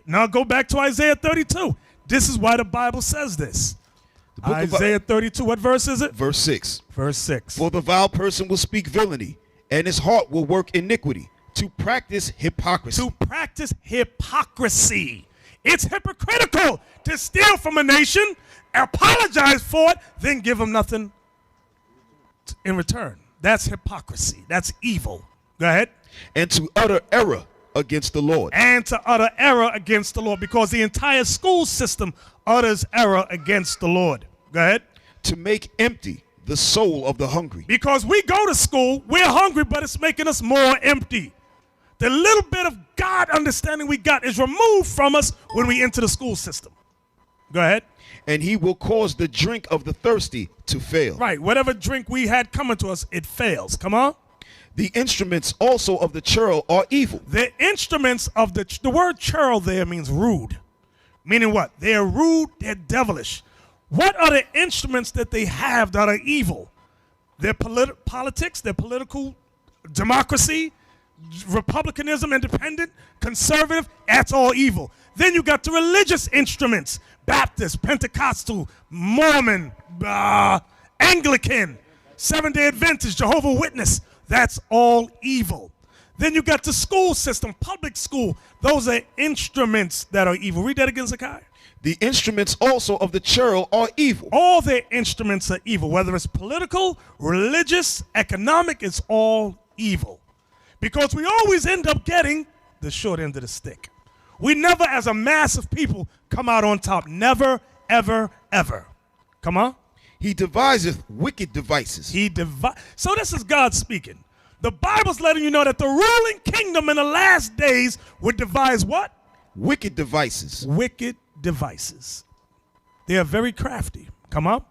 Now go back to Isaiah 32. This is why the Bible says this. Isaiah 32, what verse is it? Verse 6. Verse 6. For the vile person will speak villainy, and his heart will work iniquity, to practice hypocrisy. To practice hypocrisy. It's hypocritical to steal from a nation, apologize for it, then give them nothing in return. That's hypocrisy. That's evil. Go ahead. And to utter error against the Lord. And to utter error against the Lord, because the entire school system utters error against the Lord. Go ahead. To make empty the soul of the hungry. Because we go to school, we're hungry, but it's making us more empty. The little bit of God understanding we got is removed from us when we enter the school system. Go ahead. And he will cause the drink of the thirsty to fail. Right. Whatever drink we had coming to us, it fails. Come on. The instruments also of the churl are evil. The instruments of the word churl there means rude. Meaning what? They're rude, they're devilish. What are the instruments that they have that are evil? Their politics, their political democracy, republicanism, independent, conservative, that's all evil. Then you got the religious instruments, Baptist, Pentecostal, Mormon, Anglican, Seventh-day Adventist, Jehovah's Witness, that's all evil. Then you got the school system, public school, those are instruments that are evil. Read that again, Zakai. The instruments also of the churl are evil. All their instruments are evil, whether it's political, religious, economic, it's all evil. Because we always end up getting the short end of the stick. We never, as a mass of people, come out on top. Never, ever, ever. Come on. He deviseth wicked devices. So this is God speaking. The Bible's letting you know that the ruling kingdom in the last days would devise what? Wicked devices. Wicked devices. They are very crafty. Come on.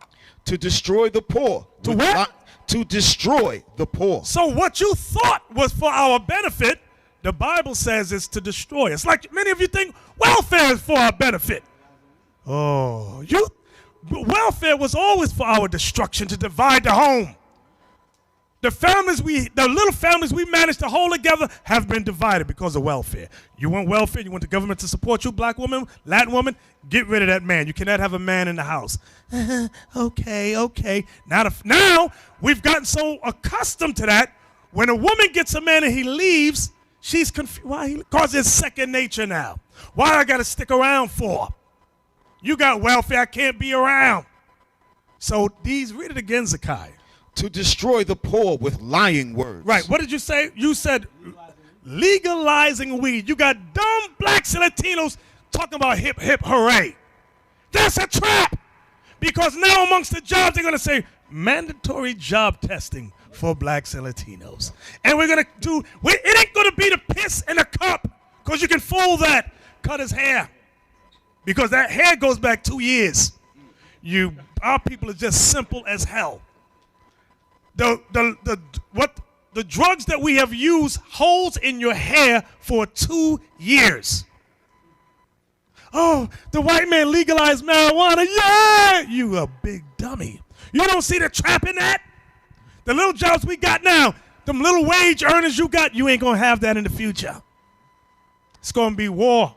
To destroy the poor. To what? To destroy the poor. So what you thought was for our benefit, the Bible says it's to destroy. It's like many of you think welfare is for our benefit. Oh, welfare was always for our destruction, to divide the home. The little families we managed to hold together have been divided because of welfare. You want welfare, you want the government to support you, black woman, Latin woman, get rid of that man. You cannot have a man in the house. Okay. Now we've gotten so accustomed to that, when a woman gets a man and he leaves, she's confused. Why? Because it's second nature now. Why I got to stick around for? You got welfare, I can't be around. So read it again, Zakai. To destroy the poor with lying words. Right. What did you say? You said legalizing weed. You got dumb blacks and Latinos talking about hip, hip, hooray. That's a trap. Because now amongst the jobs, they're going to say mandatory job testing for blacks and Latinos. And we're going to it ain't going to be the piss in a cup, because you can fool that. Cut his hair. Because that hair goes back 2 years. Our people are just simple as hell. The drugs that we have used holds in your hair for 2 years. Oh, the white man legalized marijuana. Yeah! You a big dummy. You don't see the trap in that? The little jobs we got now, them little wage earners you got, you ain't going to have that in the future. It's going to be war.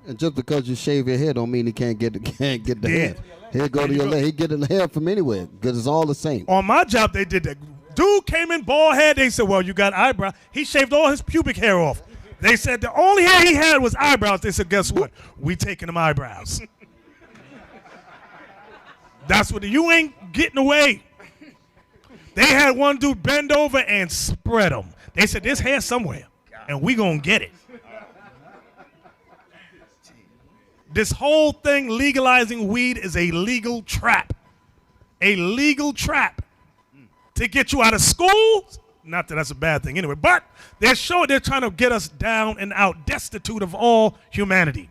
And just because you shave your hair don't mean he can't get the hair. He'll go to your leg. He get the hair from anywhere because it's all the same. On my job, they did that. Dude came in bald head. They said, well, you got eyebrow. He shaved all his pubic hair off. They said the only hair he had was eyebrows. They said, guess what? We taking them eyebrows. That's what you ain't getting away. They had one dude bend over and spread them. They said, there's hair somewhere, and we gonna get it. This whole thing, legalizing weed, is a legal trap. A legal trap to get you out of school. Not that that's a bad thing anyway, but they're trying to get us down and out, destitute of all humanity.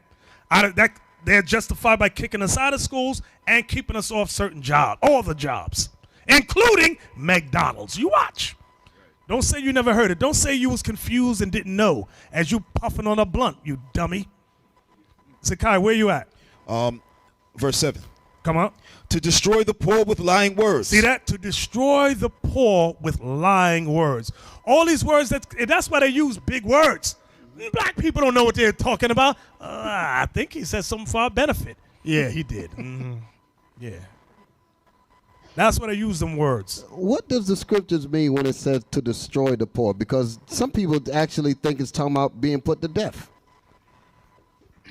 They're justified by kicking us out of schools and keeping us off certain jobs, all the jobs, including McDonald's. You watch. Don't say you never heard it. Don't say you was confused and didn't know as you puffing on a blunt, you dummy. Zakai, where you at? Verse 7. Come on. To destroy the poor with lying words. See that? To destroy the poor with lying words. All these words, that's why they use big words. Black people don't know what they're talking about. I think he said something for our benefit. Yeah, he did. Mm-hmm. Yeah. That's why they use them words. What does the scriptures mean when it says to destroy the poor? Because some people actually think it's talking about being put to death.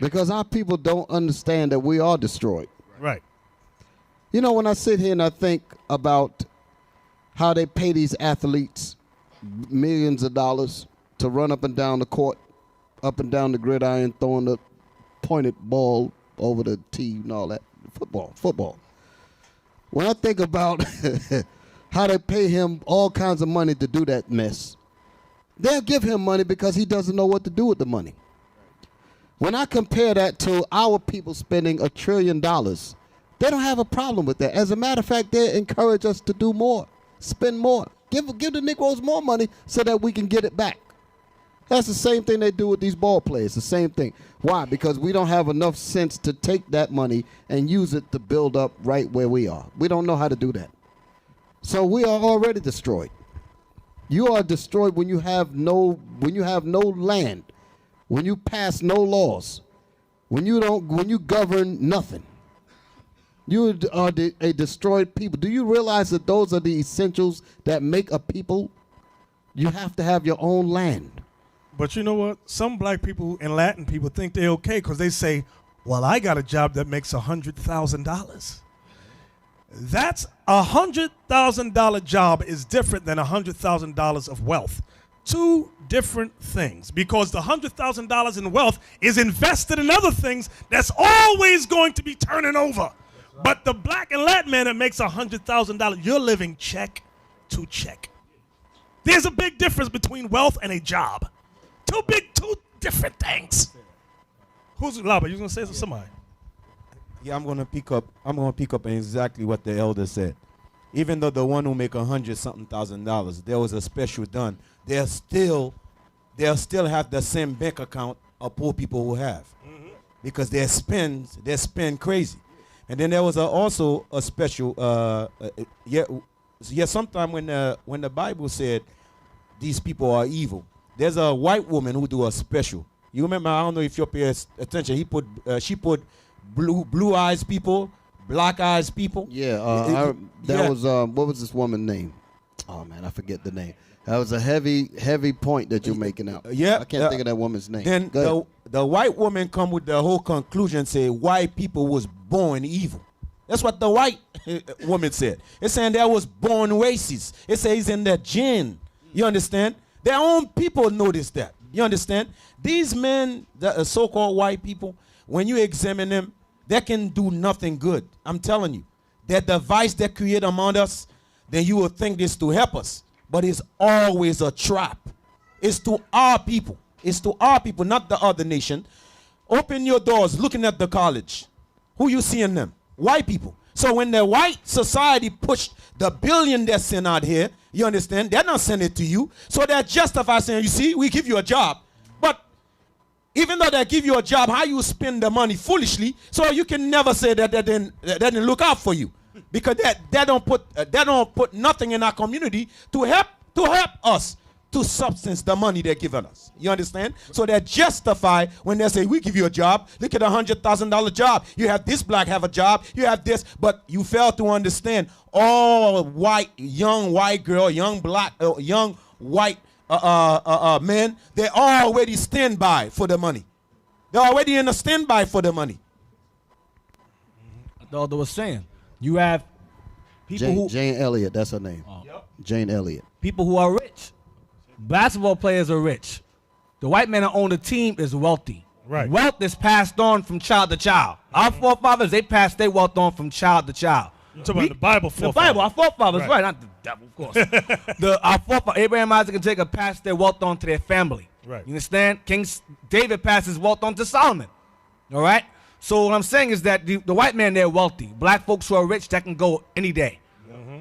Because our people don't understand that we are destroyed. Right. You know, when I sit here and I think about how they pay these athletes millions of dollars to run up and down the court, up and down the gridiron, throwing the pointed ball over the tee and all that. Football. When I think about how they pay him all kinds of money to do that mess, they'll give him money because he doesn't know what to do with the money. When I compare that to our people spending $1 trillion, they don't have a problem with that. As a matter of fact, they encourage us to do more, spend more, give the Negroes more money so that we can get it back. That's the same thing they do with these ball players, the same thing. Why? Because we don't have enough sense to take that money and use it to build up right where we are. We don't know how to do that. So we are already destroyed. You are destroyed when you have no land, when you pass no laws, when you govern nothing. You are a destroyed people. Do you realize that those are the essentials that make a people? You have to have your own land. But you know what? Some black people and Latin people think they're okay because they say, well, I got a job that makes $100,000. That's $100,000 job is different than $100,000 of wealth. Two different things, because the $100,000 in wealth is invested in other things that's always going to be turning over. But the black and Latin man that makes $100,000, you're living check to check. There's a big difference between wealth and a job. Two different things. Who's Laba? You gonna say somebody? Yeah, I'm gonna pick up on exactly what the elder said. Even though the one who make $100,000, there was a special done. They'll still have the same bank account of poor people who have, because they spend crazy. And then there was also a special. Sometime when the Bible said these people are evil, there's a white woman who do a special. You remember? I don't know if you pay attention. She put blue eyes people, black eyes people. Yeah, was what was this woman's name? Oh man, I forget the name. That was a heavy point that you're making out. I can't think of that woman's name. Then the white woman come with the whole conclusion, say white people was born evil. That's what the white woman said. It's saying there was born racist. It says in their gene. You understand? Their own people notice that. You understand? These men, the so-called white people, when you examine them, they can do nothing good. I'm telling you. That device they create among us, then you will think this to help us. But it's always a trap. It's to our people. It's to our people, not the other nation. Open your doors looking at the college. Who you seeing them? White people. So when the white society pushed the billion they sent out here, you understand, they're not sending it to you. So they're justified saying, you see, we give you a job. But even though they give you a job, how you spend the money foolishly, so you can never say that they didn't look out for you. Because they don't put nothing in our community to help us to substance the money they're giving us. You understand? So they're justified when they say, we give you a job. Look at $100,000 job. You have this black have a job. You have this. But you fail to understand all young white girl, young black, young white men, they already stand by for the money. They're already in a standby for the money. The elder was saying, you have people Jane Elliott, that's her name. Jane Elliott. People who are rich. Basketball players are rich. The white man that own the team is wealthy. Right. Wealth is passed on from child to child. Our forefathers, they passed their wealth on from child to child. You're talking about the Bible forefathers. The Bible, our forefathers, right, not the devil, of course. Our forefathers, Abraham, Isaac, and Jacob passed their wealth on to their family. Right. You understand? King David passed his wealth on to Solomon. All right? So what I'm saying is that the white man, they're wealthy. Black folks who are rich, that can go any day.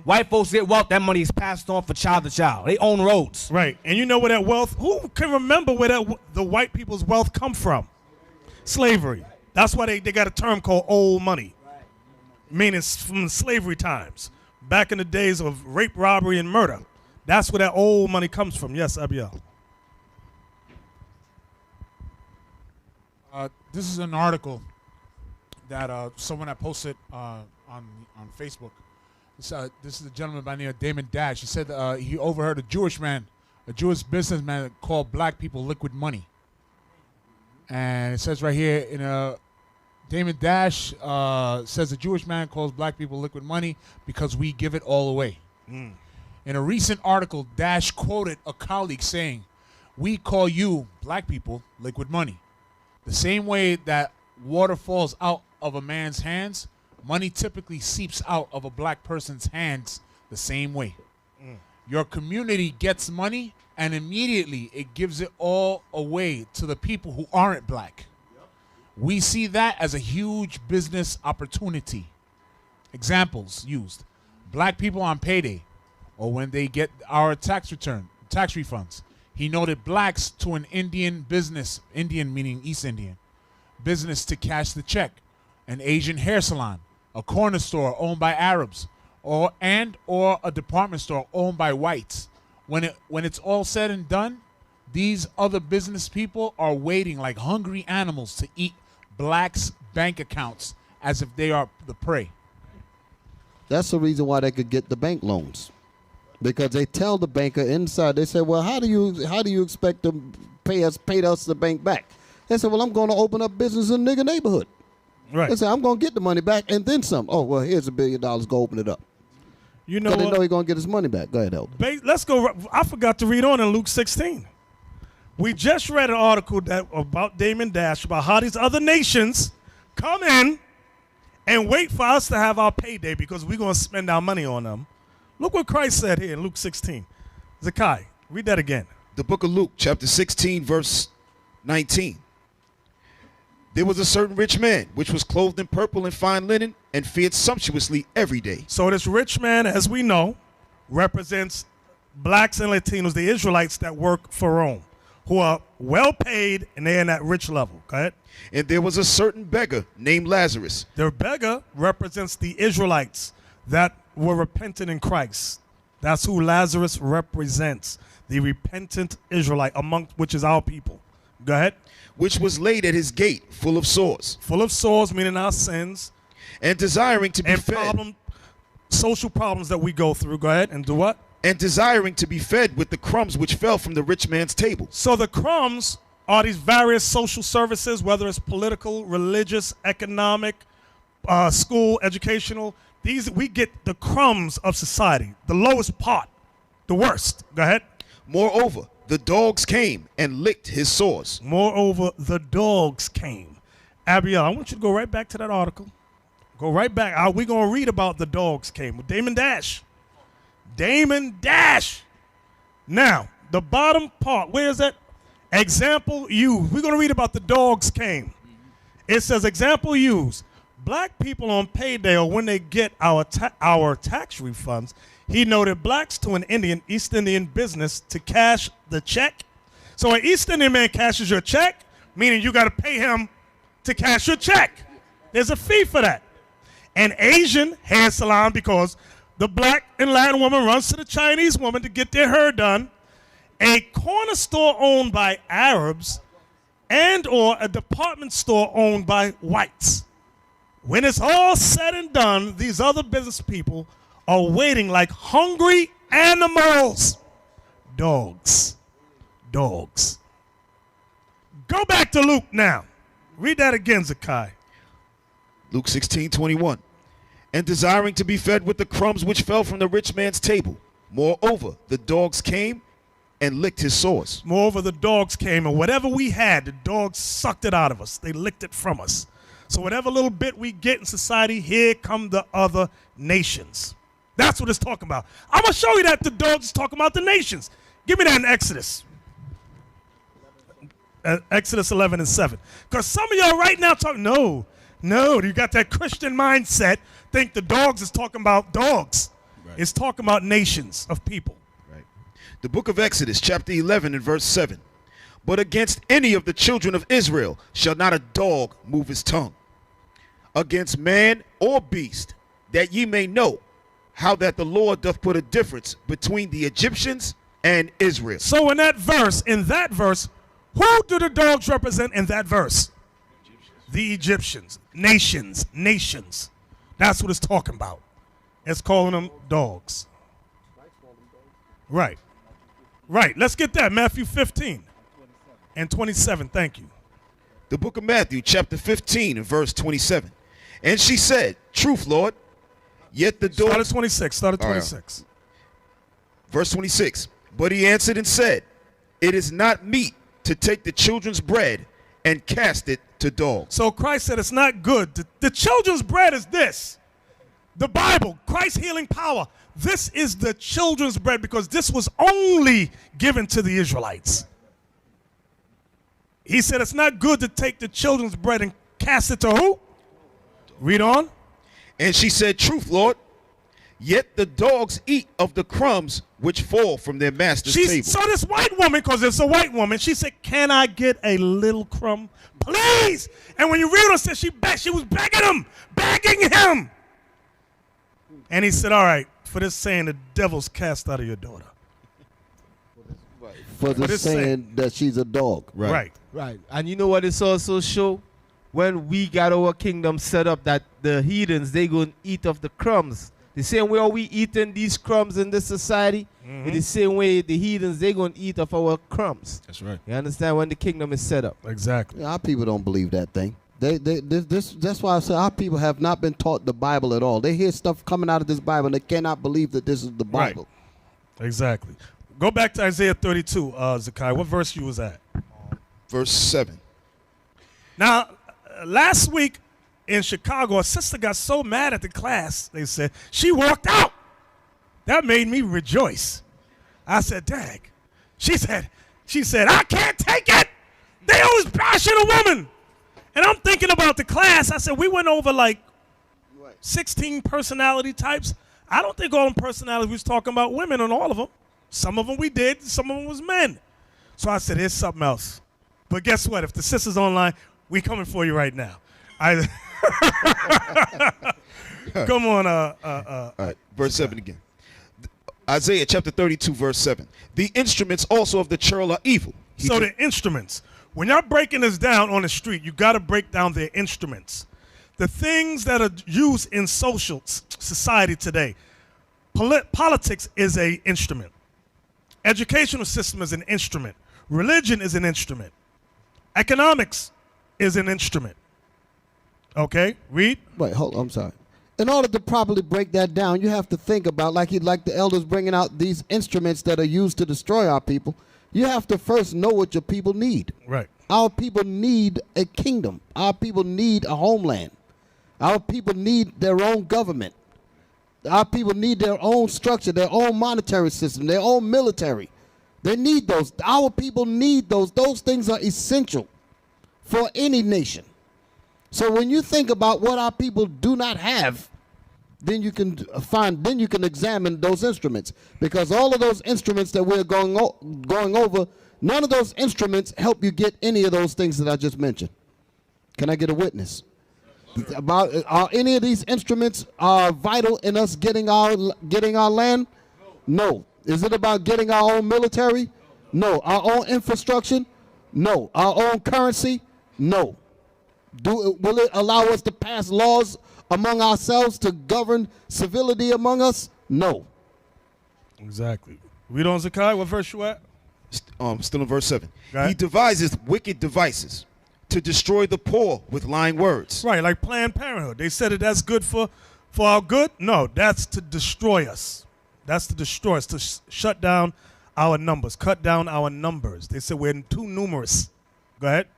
White folks get wealth, that money is passed on from child to child. They own roads. Right. And you know where that wealth, who can remember where the white people's wealth come from? Slavery. That's why they got a term called old money. Meaning from slavery times. Back in the days of rape, robbery, and murder. That's where that old money comes from. Yes, Abiel. This is an article that someone had posted on Facebook. This is a gentleman by the name of Damon Dash. He said he overheard a Jewish businessman called black people liquid money. And it says right here, Damon Dash says a Jewish man calls black people liquid money because we give it all away. In a recent article, Dash quoted a colleague saying, "We call you, black people, liquid money. The same way that water falls out of a man's hands, money typically seeps out of a black person's hands the same way. Your community gets money and immediately it gives it all away to the people who aren't black. We see that as a huge business opportunity. Examples used: black people on payday, or when they get our tax refunds. He noted blacks to an Indian business, Indian meaning East Indian, business to cash the check, an Asian hair salon, a corner store owned by Arabs, or a department store owned by whites. When it's all said and done, these other business people are waiting like hungry animals to eat blacks' bank accounts as if they are the prey. That's the reason why they could get the bank loans, because they tell the banker inside. They say, "Well, how do you expect to pay us the bank back?" They said, "Well, I'm going to open up business in the nigga neighborhood." Right. They say, "I'm going to get the money back and then some." "Oh, well, here's $1 billion. Go open it up." You know, they know he's going to get his money back. Go ahead, Elder. Let's go. I forgot to read on in Luke 16. We just read an article about Damon Dash, about how these other nations come in and wait for us to have our payday because we're going to spend our money on them. Look what Christ said here in Luke 16. Zakai, read that again. The book of Luke, chapter 16, verse 19. There was a certain rich man, which was clothed in purple and fine linen, and fared sumptuously every day. So this rich man, as we know, represents blacks and Latinos, the Israelites that work for Rome, who are well paid and they're in that rich level. Go ahead. And there was a certain beggar named Lazarus. The beggar represents the Israelites that were repentant in Christ. That's who Lazarus represents, the repentant Israelite, among which is our people. Go ahead. Which was laid at his gate, full of sores. Full of sores, meaning our sins. And desiring to be fed. Social problems that we go through. Go ahead and do what? And desiring to be fed with the crumbs which fell from the rich man's table. So the crumbs are these various social services, whether it's political, religious, economic, school, educational. These, we get the crumbs of society, the lowest part, the worst. Go ahead. Moreover, the dogs came and licked his sores. Moreover, the dogs came. Abiel, I want you to go right back to that article. Go right back. We're going to read about the dogs came with Damon Dash. Damon Dash. Now, the bottom part, where is that? Example used. We're going to read about the dogs came. It says example used. Black people on payday, or when they get our tax refunds, he noted blacks to an East Indian business to cash the check. So an East Indian man cashes your check, meaning you got to pay him to cash your check. There's a fee for that. An Asian hair salon, because the black and Latin woman runs to the Chinese woman to get their hair done. A corner store owned by Arabs, and or a department store owned by whites. When it's all said and done, these other business people are waiting like hungry animals. Dogs. Dogs. Go back to Luke now. Read that again, Zakai. Luke 16:21. And desiring to be fed with the crumbs which fell from the rich man's table. Moreover, the dogs came and licked his sores. Moreover, the dogs came, and whatever we had, the dogs sucked it out of us. They licked it from us. So whatever little bit we get in society, here come the other nations. That's what it's talking about. I'm going to show you that the dogs is talking about the nations. Give me that in Exodus. Exodus 11 and 7. Because some of y'all right now talking, no, you got that Christian mindset, think the dogs is talking about dogs. Right. It's talking about nations of people. Right. The book of Exodus, chapter 11 and verse 7. But against any of the children of Israel shall not a dog move his tongue. Against man or beast, that ye may know how that the Lord doth put a difference between the Egyptians and Israel. So in that verse, who do the dogs represent in that verse? The Egyptians. Nations. That's what it's talking about. It's calling them dogs. Right. Let's get that. Matthew 15 and 27. Thank you. The book of Matthew, chapter 15 and verse 27. And she said, Truth, Lord. Yet the dogs. Start at 26. Verse 26. But he answered and said, It is not meet to take the children's bread and cast it to dogs. So Christ said it's not good. The children's bread is this. The Bible, Christ's healing power. This is the children's bread because this was only given to the Israelites. He said it's not good to take the children's bread and cast it to who? Read on. And she said, Truth, Lord. Yet the dogs eat of the crumbs which fall from their master's table. So this white woman, because it's a white woman, she said, can I get a little crumb? Please. And when you read it, she was begging him. And he said, all right, for this saying, the devil's cast out of your daughter. For this saying that she's a dog. Right. And you know what it's also show? When we got our kingdom set up, that the heathens, they going to eat of the crumbs. The same way we eating these crumbs in this society, in the same way the heathens, they going to eat of our crumbs. That's right. You understand? When the kingdom is set up. Exactly. Our people don't believe that thing. That's why I say our people have not been taught the Bible at all. They hear stuff coming out of this Bible and they cannot believe that this is the Bible. Right. Exactly. Go back to Isaiah 32, Zakai. What verse you was at? Verse 7. Now, last week in Chicago, a sister got so mad at the class, they said, she walked out. That made me rejoice. I said, dang. She said, I can't take it. They always bashing a woman. And I'm thinking about the class. I said, we went over like 16 personality types. I don't think all them personalities we was talking about women on all of them. Some of them we did, some of them was men. So I said, here's something else. But guess what? If the sister's online, we coming for you right now. Come on. All right, verse 7 again. Isaiah chapter 32, verse 7. The instruments also of the churl are evil. So the instruments. When y'all breaking this down on the street, you got to break down their instruments. The things that are used in social society today. Politics is an instrument. Educational system is an instrument. Religion is an instrument. Economics is an instrument. Okay, read. Wait, hold on, I'm sorry. In order to properly break that down, you have to think about, like the elders bringing out these instruments that are used to destroy our people. You have to first know what your people need. Right. Our people need a kingdom. Our people need a homeland. Our people need their own government. Our people need their own structure, their own monetary system, their own military. They need those. Our people need those. Those things are essential for any nation. So when you think about what our people do not have, then you can examine those instruments, because all of those instruments that we're going over, none of those instruments help you get any of those things that I just mentioned. Can I get a witness? Are any of these instruments vital in us getting our land? No. Is it about getting our own military? No. Our own infrastructure? No. Our own currency? No. Will it allow us to pass laws among ourselves to govern civility among us? No. Exactly. Read on, Zakai. What verse you at? Still in verse 7. He deviseth wicked devices to destroy the poor with lying words. Right, like Planned Parenthood. They said that that's good for our good. No, that's to destroy us. That's to destroy us, to shut down our numbers, cut down our numbers. They said we're too numerous. Go ahead.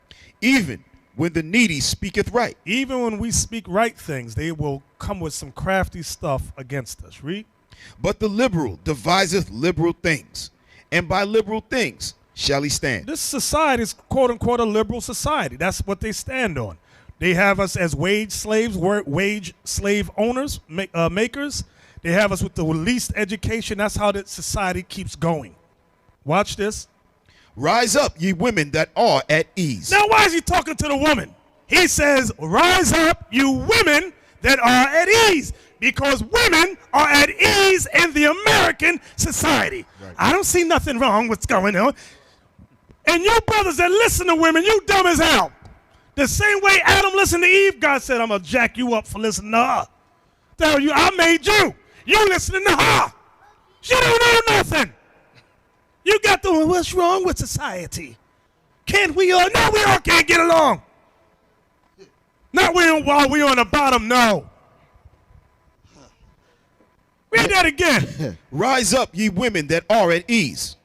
Even when the needy speaketh right. Even when we speak right things, they will come with some crafty stuff against us. Read. But the liberal deviseth liberal things, and by liberal things shall he stand. This society is quote-unquote a liberal society. That's what they stand on. They have us as wage slaves, wage slave owners, makers. They have us with the least education. That's how the society keeps going. Watch this. Rise up, ye women that are at ease. Now, why is he talking to the woman? He says, rise up, you women that are at ease. Because women are at ease in the American society. Right. I don't see nothing wrong with what's going on. And you brothers that listen to women, you dumb as hell. The same way Adam listened to Eve, God said, I'm going to jack you up for listening to her. Tell you, I made you. You listening to her. She don't know nothing. You got the, what's wrong with society? Can't we all? No, we all can't get along. Not while we on the bottom, no. Read that again. Rise up, ye women that are at ease.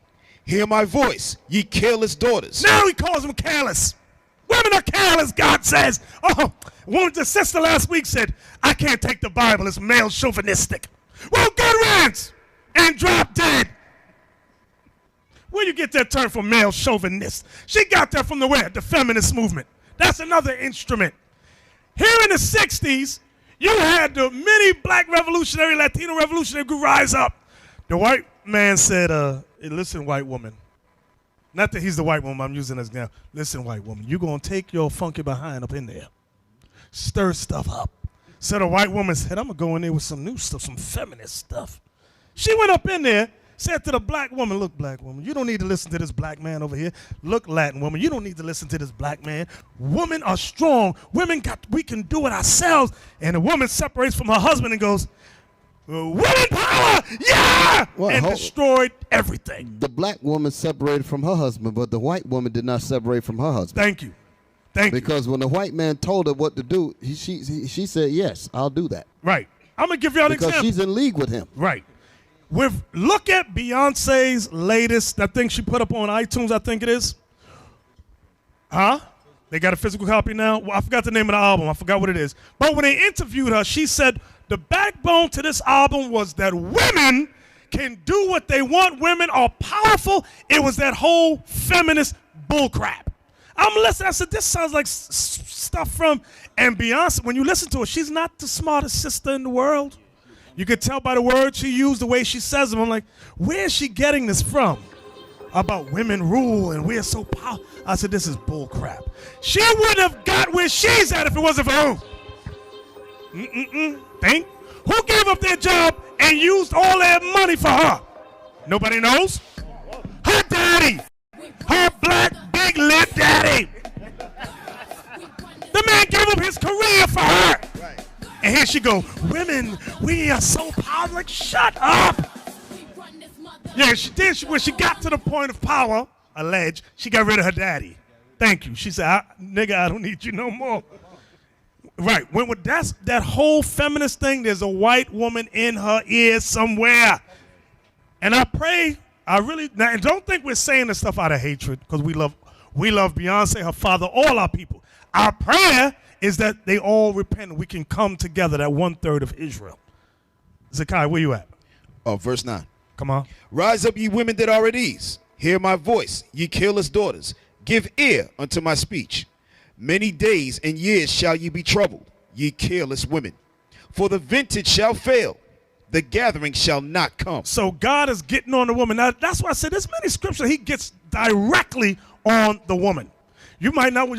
Hear my voice, ye careless daughters. Now he calls them careless. Women are careless, God says. Oh, the sister last week said, I can't take the Bible, it's male chauvinistic. Well, good riddance and drop dead. Where you get that term from male chauvinist? She got that from the where? The feminist movement. That's another instrument. Here in the 60s, you had the many black revolutionary, Latino revolutionary group rise up. The white man said, listen, white woman. Not that he's the white woman, I'm using this now. Listen, white woman, you're going to take your funky behind up in there. Stir stuff up. So the white woman said, I'm going to go in there with some new stuff, some feminist stuff. She went up in there, said to the black woman, look, black woman, you don't need to listen to this black man over here. Look, Latin woman, you don't need to listen to this black man. Women are strong. We can do it ourselves. And the woman separates from her husband and goes, women power, yeah! And destroyed everything. The black woman separated from her husband, but the white woman did not separate from her husband. Thank you. Because when the white man told her what to do, she said, yes, I'll do that. Right. I'm going to give you an example. Because she's in league with him. Right. Look at Beyonce's latest, I think she put up on iTunes, I think it is. Huh? They got a physical copy now? Well, I forgot the name of the album. I forgot what it is. But when they interviewed her, she said the backbone to this album was that women can do what they want. Women are powerful. It was that whole feminist bullcrap. I'm listening. I said, this sounds like stuff from, and Beyonce, when you listen to her, she's not the smartest sister in the world. You could tell by the words she used, the way she says them. I'm like, where is she getting this from? About women rule and we're so powerful. I said, this is bull crap. She wouldn't have got where she's at if it wasn't for who? Think? Who gave up their job and used all their money for her? Nobody knows? Her daddy. Her black big lip daddy. The man gave up his career for her. And here she go, women, we are so powerful. Like, shut up. Yeah, she did. When she got to the point of power, alleged, she got rid of her daddy. Thank you. She said, nigga, I don't need you no more. Right. That's that whole feminist thing, there's a white woman in her ear somewhere. And I pray, now, and don't think we're saying this stuff out of hatred, because we love Beyonce, her father, all our people. Our prayer is that they all repent and we can come together, that 1/3 of Israel. Zakai, where you at? Verse 9. Come on. Rise up, ye women that are at ease. Hear my voice, ye careless daughters. Give ear unto my speech. Many days and years shall ye be troubled, ye careless women. For the vintage shall fail, the gathering shall not come. So God is getting on the woman. Now, that's why I said there's many scriptures he gets directly on the woman. You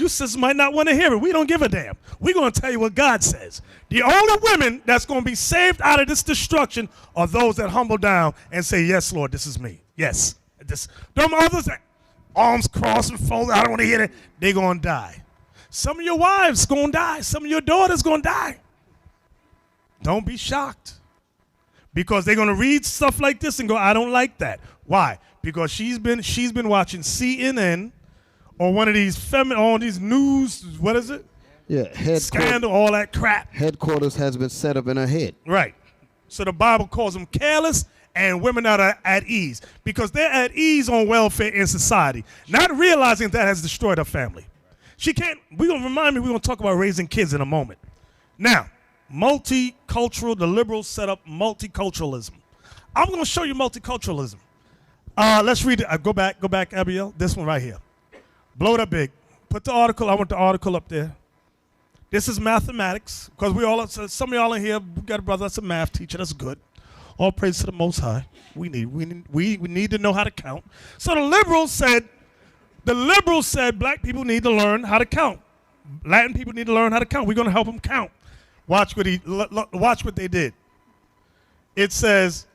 sisters might not want to hear it. We don't give a damn. We're going to tell you what God says. The only women that's going to be saved out of this destruction are those that humble down and say, yes, Lord, this is me. Yes. Them others that arms crossed and folded, I don't want to hear that. They're going to die. Some of your wives going to die. Some of your daughters going to die. Don't be shocked. Because they're going to read stuff like this and go, I don't like that. Why? Because she's been watching CNN or one of these all these news, what is it? Yeah, scandal, all that crap. Headquarters has been set up in her head. Right. So the Bible calls them careless and women that are at ease because they're at ease on welfare in society, not realizing that has destroyed her family. We're going to talk about raising kids in a moment. Now, multicultural, the liberals set up multiculturalism. I'm going to show you multiculturalism. Let's read it. Go back, Abiel. This one right here. Blow it up big. Put the article. I want the article up there. This is mathematics because some of y'all in here, we got a brother that's a math teacher. That's good. All praise to the Most High. We need to know how to count. So the liberals said black people need to learn how to count. Latin people need to learn how to count. We're going to help them count. Watch what they did. It says,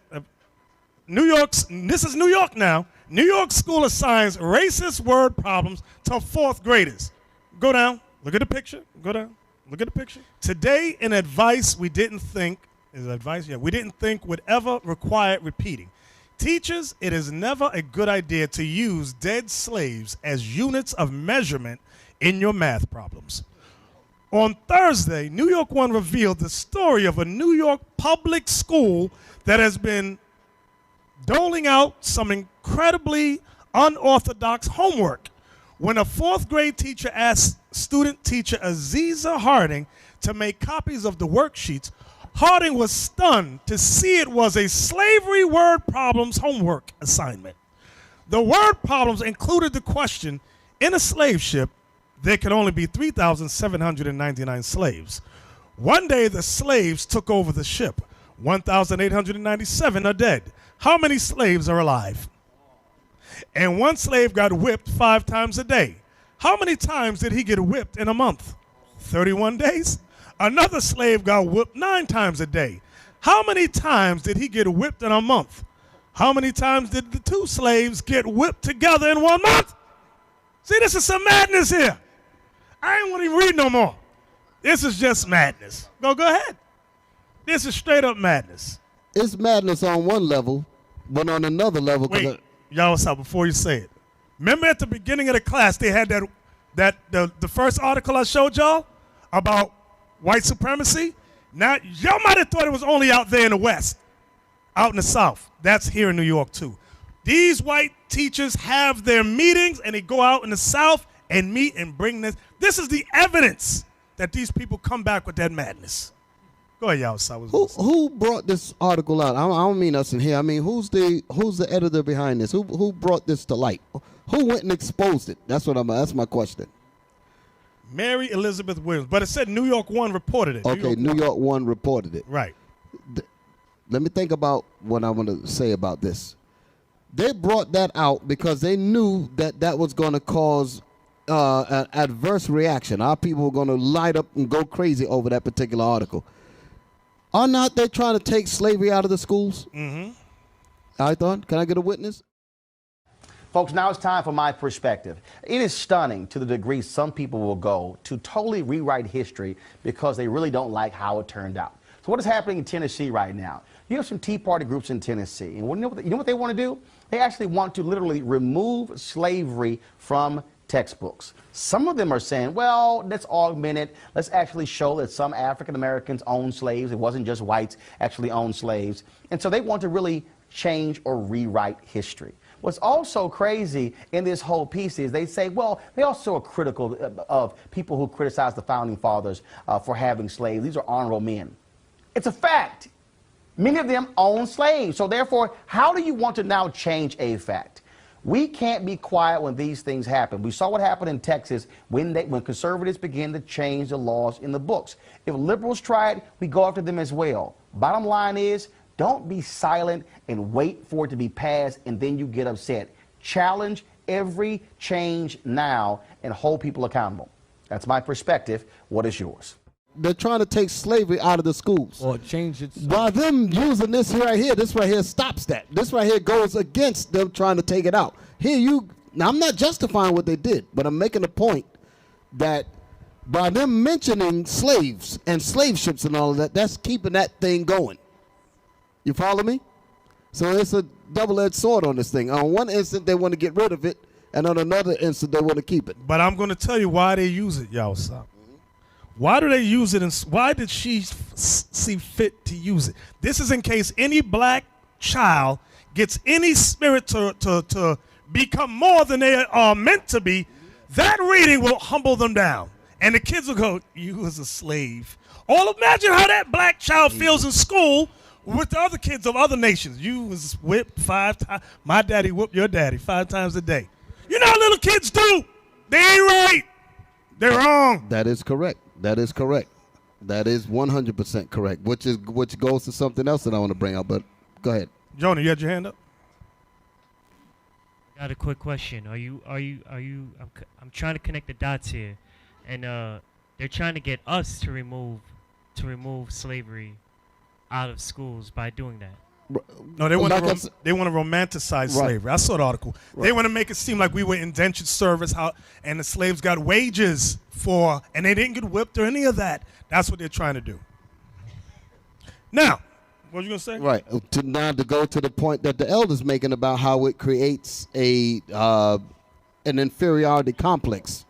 this is New York now. New York School of Science racist word problems to 4th graders. Go down. Look at the picture. Go down. Look at the picture. Today, in advice we didn't think, we didn't think would ever require repeating. Teachers, it is never a good idea to use dead slaves as units of measurement in your math problems. On Thursday, New York One revealed the story of a New York public school that has been doling out some incredibly unorthodox homework. When a 4th grade teacher asked student teacher Aziza Harding to make copies of the worksheets, Harding was stunned to see it was a slavery word problems homework assignment. The word problems included the question, in a slave ship, there could only be 3,799 slaves. One day the slaves took over the ship. 1,897 are dead. How many slaves are alive? And one slave got whipped 5 times a day. How many times did he get whipped in a month? 31 days. Another slave got whipped 9 times a day. How many times did he get whipped in a month? How many times did the 2 slaves get whipped together in 1 month? See, this is some madness here. I ain't want to read no more. This is just madness. Go ahead. This is straight up madness. It's madness on one level, but on another level. Wait, y'all, stop before you say it. Remember at the beginning of the class, they had the first article I showed y'all about white supremacy? Now, y'all might have thought it was only out there in the West, out in the South. That's here in New York, too. These white teachers have their meetings, and they go out in the South and meet and bring this. This is the evidence that these people come back with that madness. Go ahead, y'all. Who brought this article out? I don't mean us in here. I mean, who's the editor behind this? Who brought this to light? Who went and exposed it? That's my question. Mary Elizabeth Williams, but it said New York One reported it. Okay, New York One reported it. Right. Let me think about what I want to say about this. They brought that out because they knew that was going to cause an adverse reaction. Our people were going to light up and go crazy over that particular article. Are not they trying to take slavery out of the schools? Mm-hmm. I thought. Can I get a witness? Folks, now it's time for my perspective. It is stunning to the degree some people will go to totally rewrite history because they really don't like how it turned out. So what is happening in Tennessee right now? You have some Tea Party groups in Tennessee, and you know what they want to do? They actually want to literally remove slavery from textbooks. Some of them are saying, well, let's augment it. Let's actually show that some African Americans owned slaves. It wasn't just whites actually owned slaves. And so they want to really change or rewrite history. What's also crazy in this whole piece is they say, well, they also are critical of people who criticize the Founding Fathers for having slaves. These are honorable men. It's a fact. Many of them own slaves. So therefore, how do you want to now change a fact? We can't be quiet when these things happen. We saw what happened in Texas when conservatives began to change the laws in the books. If liberals try it, we go after them as well. Bottom line is, don't be silent and wait for it to be passed and then you get upset. Challenge every change now and hold people accountable. That's my perspective. What is yours? They're trying to take slavery out of the schools. Or change it. By them using this right here stops that. This right here goes against them trying to take it out. Now I'm not justifying what they did, but I'm making a point that by them mentioning slaves and slave ships and all of that, that's keeping that thing going. You follow me? So it's a double-edged sword on this thing. On one instant, they want to get rid of it, and on another instant, they want to keep it. But I'm going to tell you why they use it, y'all. Why do they use it, and why did she see fit to use it? This is in case any black child gets any spirit to become more than they are meant to be. That reading will humble them down, and the kids will go, you was a slave. Or imagine how that black child feels in school with the other kids of other nations. You was whipped 5 times. My daddy whooped your daddy 5 times a day. You know how little kids do. They ain't right. They're wrong. That is correct. That is correct. That is 100% correct, which goes to something else that I want to bring up, but go ahead. Jonah, you had your hand up? I got a quick question. I'm trying to connect the dots here, and they're trying to get us to remove slavery out of schools by doing that. No, they want to romanticize slavery. I saw the article. Right. They want to make it seem like we were indentured service, and the slaves got wages and they didn't get whipped or any of that. That's what they're trying to do. Now, what were you going to say? Right. To go to the point that the elder's making about how it creates an inferiority complex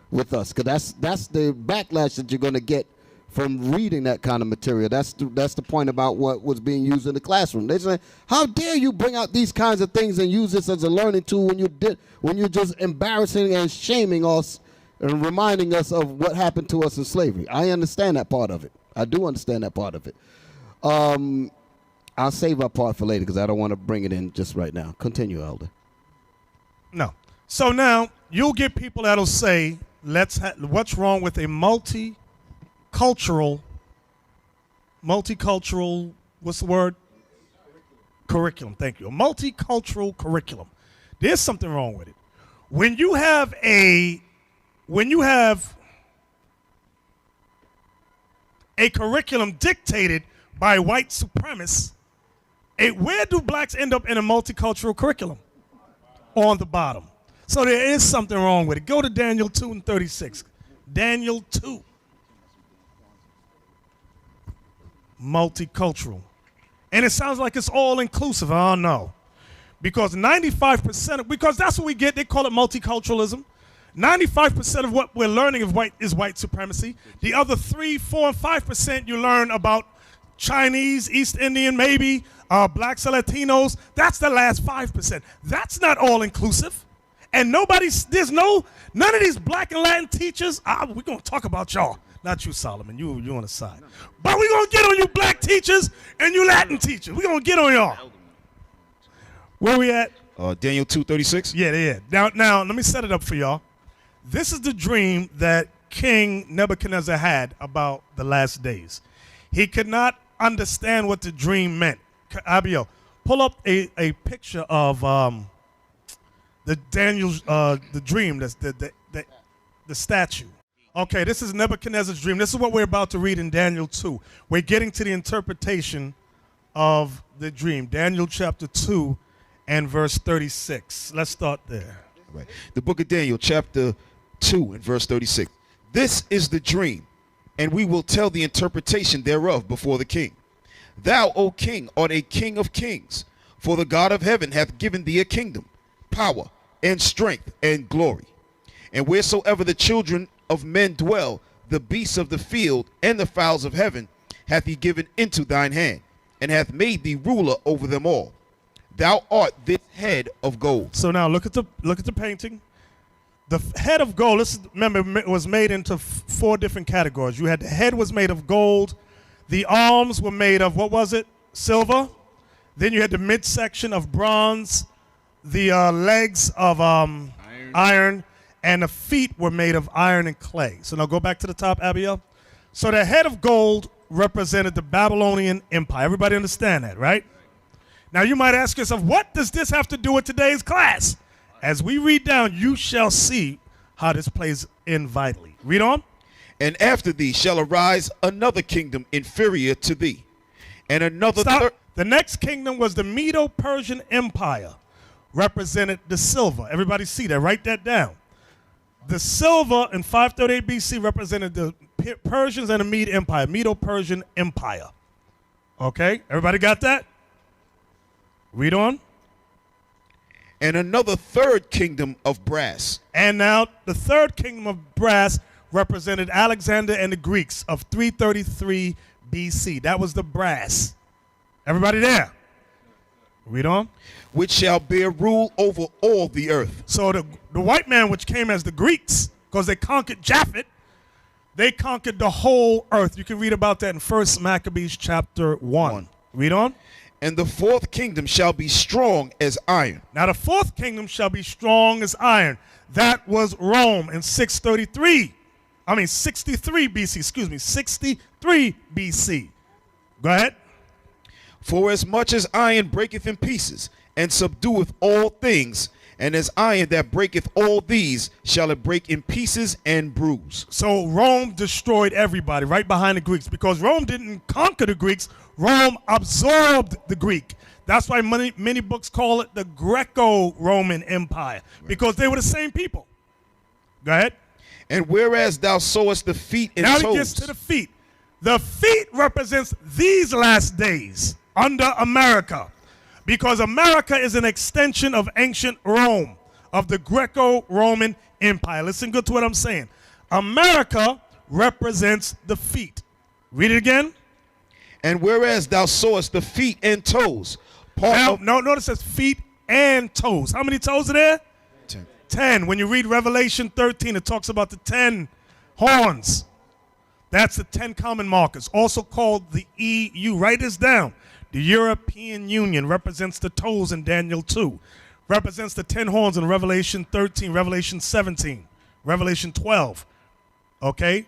with us, because that's the backlash that you're going to get from reading that kind of material. That's the point about what was being used in the classroom. They say, how dare you bring out these kinds of things and use this as a learning tool when you're just embarrassing and shaming us and reminding us of what happened to us in slavery. I understand that part of it. I do understand that part of it. I'll save our part for later because I don't want to bring it in just right now. Continue, Elder. No. So now you'll get people that'll say what's wrong with a multicultural, what's the word? Curriculum, thank you. A multicultural curriculum. There's something wrong with it. When you have a curriculum dictated by white supremacists, where do blacks end up in a multicultural curriculum? On the bottom. So there is something wrong with it. Go to Daniel 2 and 36. Daniel 2. Multicultural. And it sounds like it's all inclusive. I don't know. Because 95%, because that's what we get, they call it multiculturalism. 95% of what we're learning is white supremacy. The other 3, 4, and 5% you learn about Chinese, East Indian, maybe, blacks or Latinos. That's the last 5%. That's not all inclusive. And none of these black and Latin teachers, we're going to talk about y'all. Not you, Solomon. You on the side. But we're going to get on you black teachers and you Latin teachers. We're going to get on y'all. Where we at? Daniel 2:36. Yeah. Now, let me set it up for y'all. This is the dream that King Nebuchadnezzar had about the last days. He could not understand what the dream meant. Abiel, pull up a picture of the Daniel's the dream. That's the statue. Okay, this is Nebuchadnezzar's dream. This is what we're about to read in Daniel 2. We're getting to the interpretation of the dream. Daniel chapter 2 and verse 36. Let's start there. Right. The book of Daniel chapter 2 and verse 36. This is the dream, and we will tell the interpretation thereof before the king. Thou, O king, art a king of kings, for the God of heaven hath given thee a kingdom, power, and strength, and glory. And wheresoever the children of men dwell, the beasts of the field and the fowls of heaven hath he given into thine hand, and hath made thee ruler over them all. Thou art this head of gold. So now look at the painting. The head of gold, remember, it was made into 4 different categories. You had the head was made of gold. The arms were made of, what was it? Silver. Then you had the midsection of bronze. The legs of iron. And the feet were made of iron and clay. So now go back to the top, Abiel. So the head of gold represented the Babylonian Empire. Everybody understand that, right? Now you might ask yourself, what does this have to do with today's class? As we read down, you shall see how this plays in vitally. Read on. And after thee shall arise another kingdom inferior to thee. And another... Stop. The next kingdom was the Medo-Persian Empire. Represented the silver. Everybody see that? Write that down. The silver in 538 BC represented the Persians and the Mede Empire, Medo-Persian Empire. Okay, everybody got that? Read on. And another third kingdom of brass. And now the third kingdom of brass represented Alexander and the Greeks of 333 BC. That was the brass. Everybody there? Read on. Which shall bear rule over all the earth. So the white man, which came as the Greeks, because they conquered Japhet, they conquered the whole earth. You can read about that in 1 Maccabees chapter 1. Read on. And the fourth kingdom shall be strong as iron. Now the fourth kingdom shall be strong as iron. That was Rome in 63 BC, 63 BC. Go ahead. For as much as iron breaketh in pieces, and subdueth all things, and as iron that breaketh all these, shall it break in pieces and bruise. So Rome destroyed everybody right behind the Greeks, because Rome didn't conquer the Greeks. Rome absorbed the Greek. That's why many books call it the Greco-Roman Empire, because they were the same people. Go ahead. And whereas thou sawest the feet and now toes. Now he gets to the feet. The feet represents these last days under America, because America is an extension of ancient Rome, of the Greco-Roman Empire. Listen good to what I'm saying. America represents the feet. Read it again. And whereas thou sawest the feet and toes. Notice it says feet and toes. How many toes are there? 10. 10. When you read Revelation 13, it talks about the 10 horns. That's the 10 common markers, also called the EU. Write this down. The European Union represents the toes in Daniel 2. Represents the 10 horns in Revelation 13, Revelation 17. Revelation 12. Okay?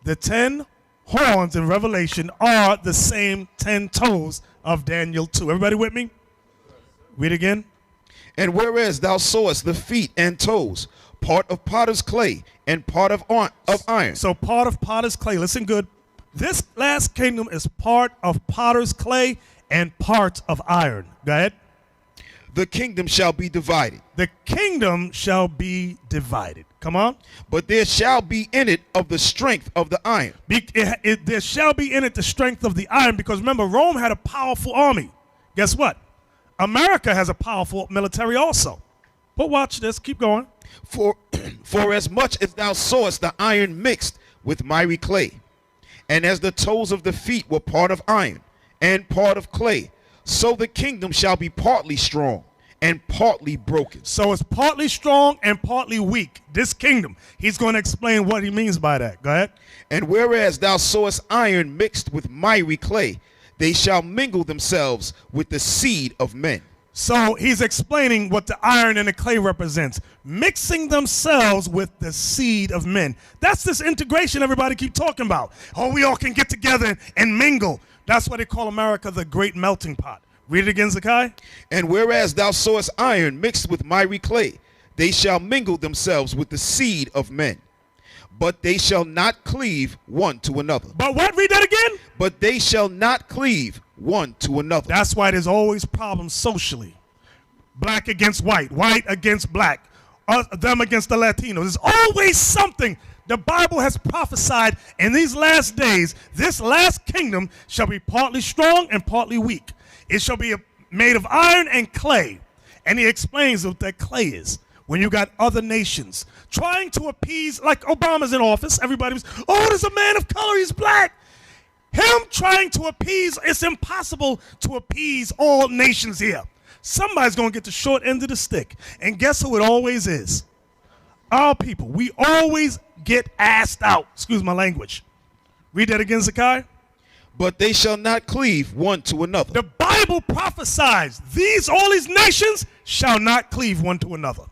The 10 horns in Revelation are the same 10 toes of Daniel 2. Everybody with me? Read again. And whereas thou sawest the feet and toes, part of potter's clay and part of iron. So part of potter's clay. Listen good. This last kingdom is part of potter's clay and part of iron. Go ahead. The kingdom shall be divided. The kingdom shall be divided. Come on. But there shall be in it of the strength of the iron. There shall be in it the strength of the iron, because remember, Rome had a powerful army. Guess what? America has a powerful military also. But watch this. Keep going. For as much as thou sawest the iron mixed with miry clay, and as the toes of the feet were part of iron and part of clay, so the kingdom shall be partly strong and partly broken. So it's partly strong and partly weak. This kingdom. He's going to explain what he means by that. Go ahead. And whereas thou sawest iron mixed with miry clay, they shall mingle themselves with the seed of men. So he's explaining what the iron and the clay represents. Mixing themselves with the seed of men. That's this integration everybody keep talking about. Oh, we all can get together and mingle. That's why they call America the great melting pot. Read it again, Zakai. And whereas thou sawest iron mixed with miry clay, they shall mingle themselves with the seed of men. But they shall not cleave one to another. But what? Read that again. But they shall not cleave one to another. That's why there's always problems socially. Black against white, white against black, them against the Latinos. There's always something. The Bible has prophesied in these last days, this last kingdom shall be partly strong and partly weak. It shall be made of iron and clay. And he explains what that clay is. When you got other nations trying to appease, like Obama's in office, everybody was, oh, there's a man of color, he's black. Him trying to appease, it's impossible to appease all nations here. Somebody's going to get the short end of the stick. And guess who it always is? Our people. We always get asked out. Excuse my language. Read that again, Zakai. But they shall not cleave one to another. The Bible prophesies all these nations shall not cleave one to another.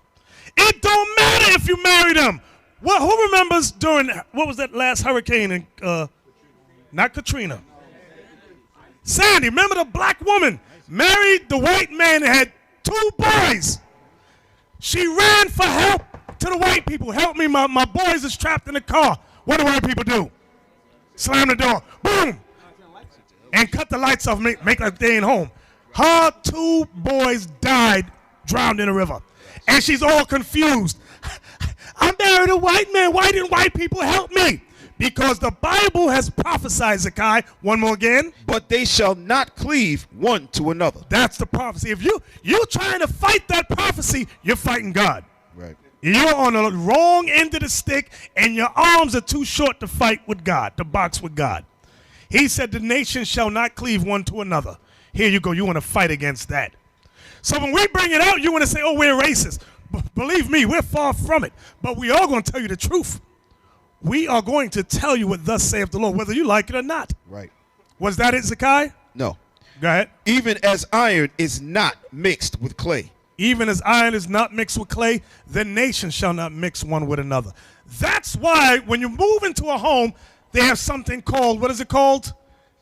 It don't matter if you marry them. Well, who remembers during, what was that last hurricane in, not Katrina. Sandy, remember the black woman married the white man and had 2 boys. She ran for help to the white people. Help me, my boys is trapped in the car. What do white people do? Slam the door, boom, and cut the lights off, make like they ain't home. Her 2 boys died, drowned in the river. And she's all confused. I married a white man. Why didn't white people help me? Because the Bible has prophesied, Zakai. One more again. But they shall not cleave one to another. That's the prophecy. If you're trying to fight that prophecy, you're fighting God. Right. You're on the wrong end of the stick, and your arms are too short to fight with God, to box with God. He said the nation shall not cleave one to another. Here you go. You want to fight against that. So when we bring it out, you want to say, oh, we're racist. Believe me, we're far from it. But we are going to tell you the truth. We are going to tell you what thus saith the Lord, whether you like it or not. Right. Was that it, Zakai? No. Go ahead. Even as iron is not mixed with clay. Even as iron is not mixed with clay, the nation shall not mix one with another. That's why when you move into a home, they have something called, what is it called?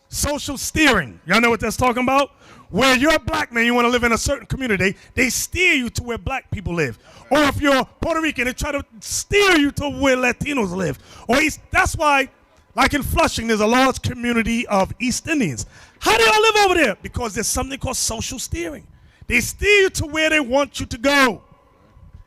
Social steering. Y'all know what that's talking about? Where you're a black man, you want to live in a certain community, they steer you to where black people live. Or if you're Puerto Rican, they try to steer you to where Latinos live. That's why, like in Flushing, there's a large community of East Indians. How do y'all live over there? Because there's something called social steering. They steer you to where they want you to go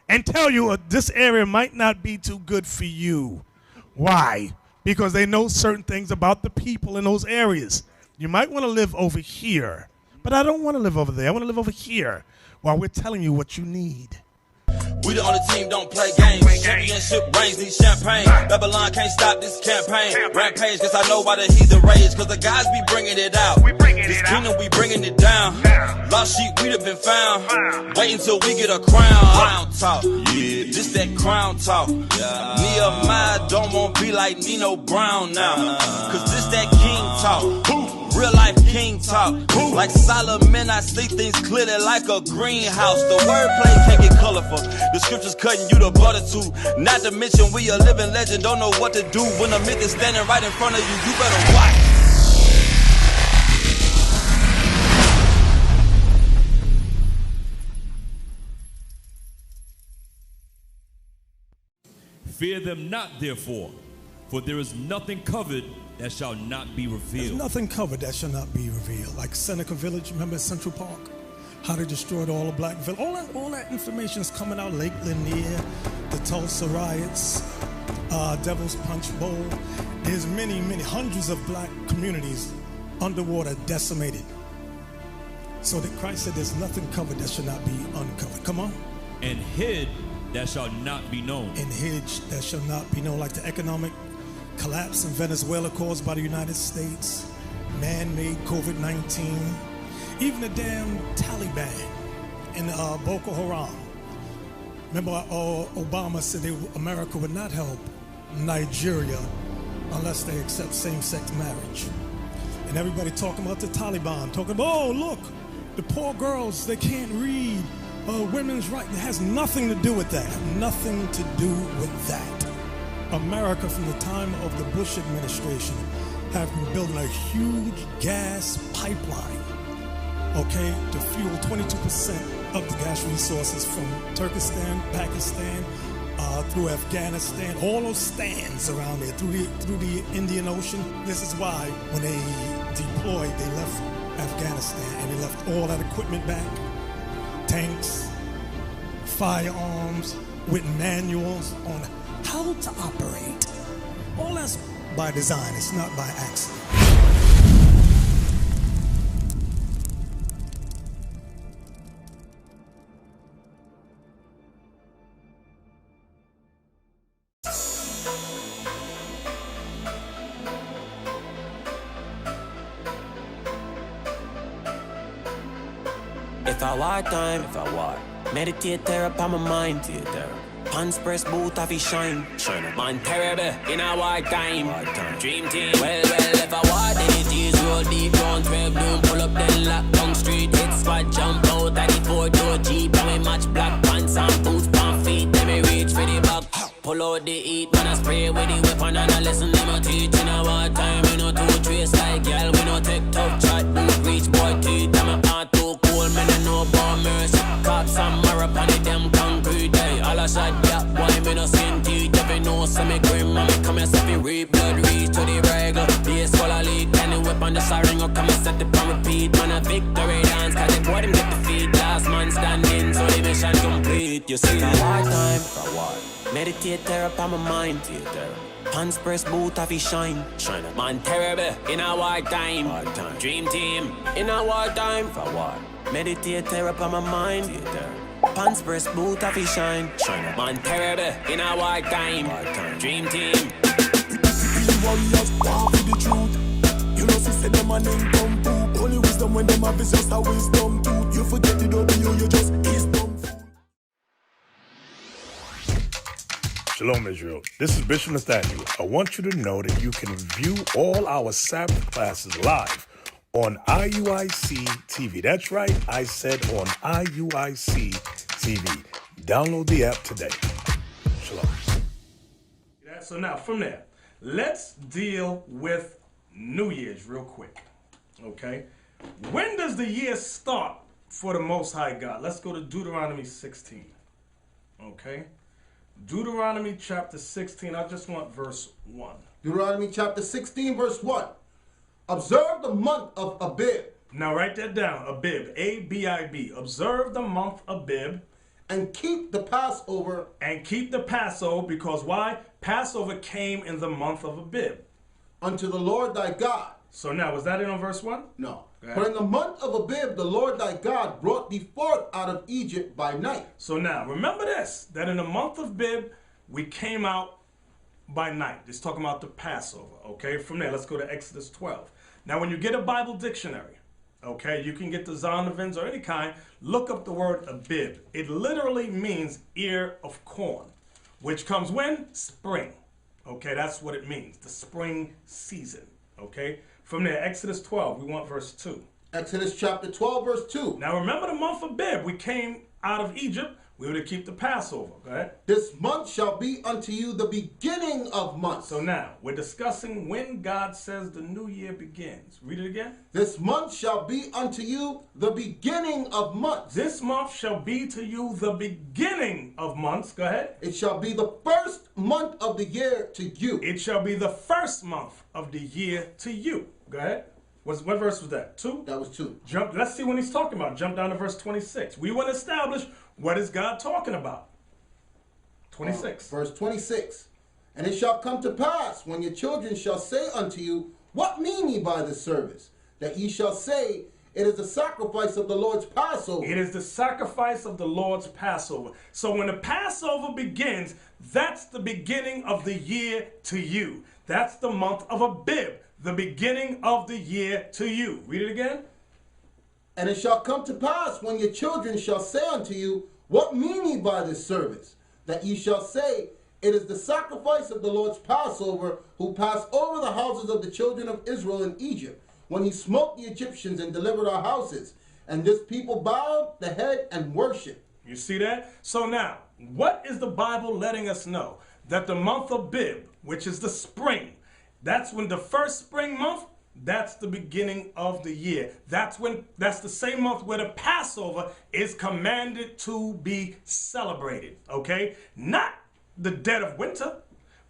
and tell you this area might not be too good for you. Why? Because they know certain things about the people in those areas. You might want to live over here. But I don't want to live over there. I want to live over here while we're telling you what you need. We the only team don't play games. Championship rings, need champagne. Babylon can't stop this campaign. Rampage, cause I know why the heathen rage. Cause the guys be bringing it out. This kingdom, we bringing it down. Lost sheep, we'd have been found. Wait until we get a crown. Crown talk. Yeah, this that crown talk. Nehemiah don't want to be like Nino Brown now. Cause this that king talk. real life king talk. Like Solomon, I see things clearly like a greenhouse. The wordplay can't get colorful. The scriptures cutting you the butter too. Not to mention we a living legend, don't know what to do when a myth is standing right in front of you. You better watch. Fear them not, therefore, for there is nothing covered that shall not be revealed. There's nothing covered that shall not be revealed. Like Seneca Village, remember Central Park? How they destroyed all the black village. All that information is coming out. Lake Lanier, the Tulsa riots, Devil's Punch Bowl. There's many, hundreds of black communities underwater, decimated. So that Christ said there's nothing covered that shall not be uncovered. Come on. And hid that shall not be known. And hid that shall not be known. Like the economic collapse in Venezuela caused by the United States, man-made COVID-19, even the damn Taliban and Boko Haram. Remember Obama said America would not help Nigeria unless they accept same-sex marriage. And everybody talking about the Taliban, talking about, oh, look, the poor girls, they can't read, women's rights. It has nothing to do with that, nothing to do with that. America, from the time of the Bush administration, have been building a huge gas pipeline, okay, to fuel 22% of the gas resources from Turkestan, Pakistan, through Afghanistan, all those stands around there, through the Indian Ocean. This is why when they deployed, they left Afghanistan and they left all that equipment back, tanks, firearms, with manuals on how to operate. All that's by design, it's not by accident. If I war time, if I war, meditate there upon my mind, pants press boot of his shine, man terrible in a war time, dream team. Well, if I war, then it is roll deep, round 12 noon, pull up then lock down street, hit spot, jump out of the 4-door Jeep, and we match black pants and boots, pan feet, then we reach for the back, pull out the heat, man I spray with the weapon and I listen them a teach. In a war time, we no two trace like y'all, we no take tough chat, boot reach boy teeth, I'm a heart too cold, man I know about mercy, cops and marrow upon the damn concrete, day, all I shot that boy, me no sin teeth, every no semi grim, and me come here so reap blood reach to the regular, the scholar league, and the weapon the siren go come and set the pan repeat, man a victory dance, cause the boy them get the feet, last man standing, so the mission complete, you see. If I war time, if I war, meditate there upon my mind, pants press boot of his shine, man terrible in a war time, dream team in a war time, if I war, meditate there upon my mind, pants press boot of his shine, man terrible in a war time, dream team. Warriors war for the truth. You know, say them and them come through. Only wisdom when them have is just a wisdom tooth. You forget the W, you just is dumb. Shalom, Israel. This is Bishop Nathaniel. I want you to know that you can view all our Sabbath classes live on IUIC TV. That's right, I said on IUIC TV. Download the app today. Shalom. So now, from there, let's deal with New Year's real quick, okay? When does the year start for the Most High God? Let's go to Deuteronomy 16, okay? Deuteronomy chapter 16, I just want verse 1. Deuteronomy chapter 16, verse 1. Observe the month of Abib. Now write that down, Abib, A-B-I-B. Observe the month Abib. And keep the Passover. And keep the Passover, because why? Passover came in the month of Abib. Unto the Lord thy God. So now, was that in on verse 1? No. For in the month of Abib, the Lord thy God brought thee forth out of Egypt by night. So now, remember this, that in the month of Abib, we came out by night. It's talking about the Passover, okay? From there, let's go to Exodus 12. Now, when you get a Bible dictionary, okay, you can get the Zondervan's or any kind, look up the word Abib. It literally means ear of corn, which comes when? Spring. Okay, that's what it means, the spring season, okay? From there, Exodus 12, we want verse 2. Exodus chapter 12, verse 2. Now remember the month of Bib. We came out of Egypt. We were to keep the Passover. Go ahead. This month shall be unto you the beginning of months. So now, we're discussing when God says the new year begins. Read it again. This month shall be unto you the beginning of months. This month shall be to you the beginning of months. Go ahead. It shall be the first month of the year to you. It shall be the first month of the year to you. Go ahead. What verse was that? 2? That was 2. Jump. Let's see what he's talking about. Jump down to verse 26. We want to establish what is God talking about. 26. Verse 26. And it shall come to pass when your children shall say unto you, what mean ye by this service? That ye shall say, it is the sacrifice of the Lord's Passover. It is the sacrifice of the Lord's Passover. So when the Passover begins, that's the beginning of the year to you. That's the month of Abib, the beginning of the year to you. Read it again. And it shall come to pass when your children shall say unto you, what mean ye by this service? That ye shall say, it is the sacrifice of the Lord's Passover, who passed over the houses of the children of Israel in Egypt, when he smote the Egyptians and delivered our houses. And this people bowed the head and worshiped. You see that? So now, what is the Bible letting us know? That the month of Bib, which is the spring, that's when the first spring month, that's the beginning of the year. That's the same month where the Passover is commanded to be celebrated. Okay? Not the dead of winter,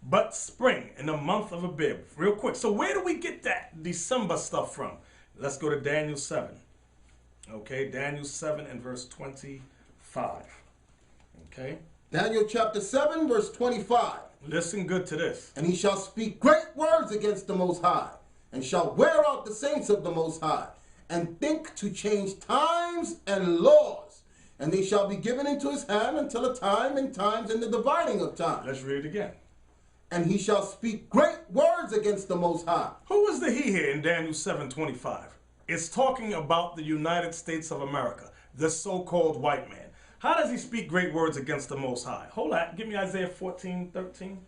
but spring in the month of Abib. Real quick. So where do we get that December stuff from? Let's go to Daniel 7. Okay, Daniel 7 and verse 25. Okay? Daniel chapter 7, verse 25. Listen good to this. And he shall speak great words against the Most High, and shall wear out the saints of the Most High, and think to change times and laws. And they shall be given into his hand until a time and times in the dividing of time. Let's read it again. And he shall speak great words against the Most High. Who is the he here in Daniel 7:25? It's talking about the United States of America, the so-called white man. How does he speak great words against the Most High? Hold on. Give me Isaiah 14:13.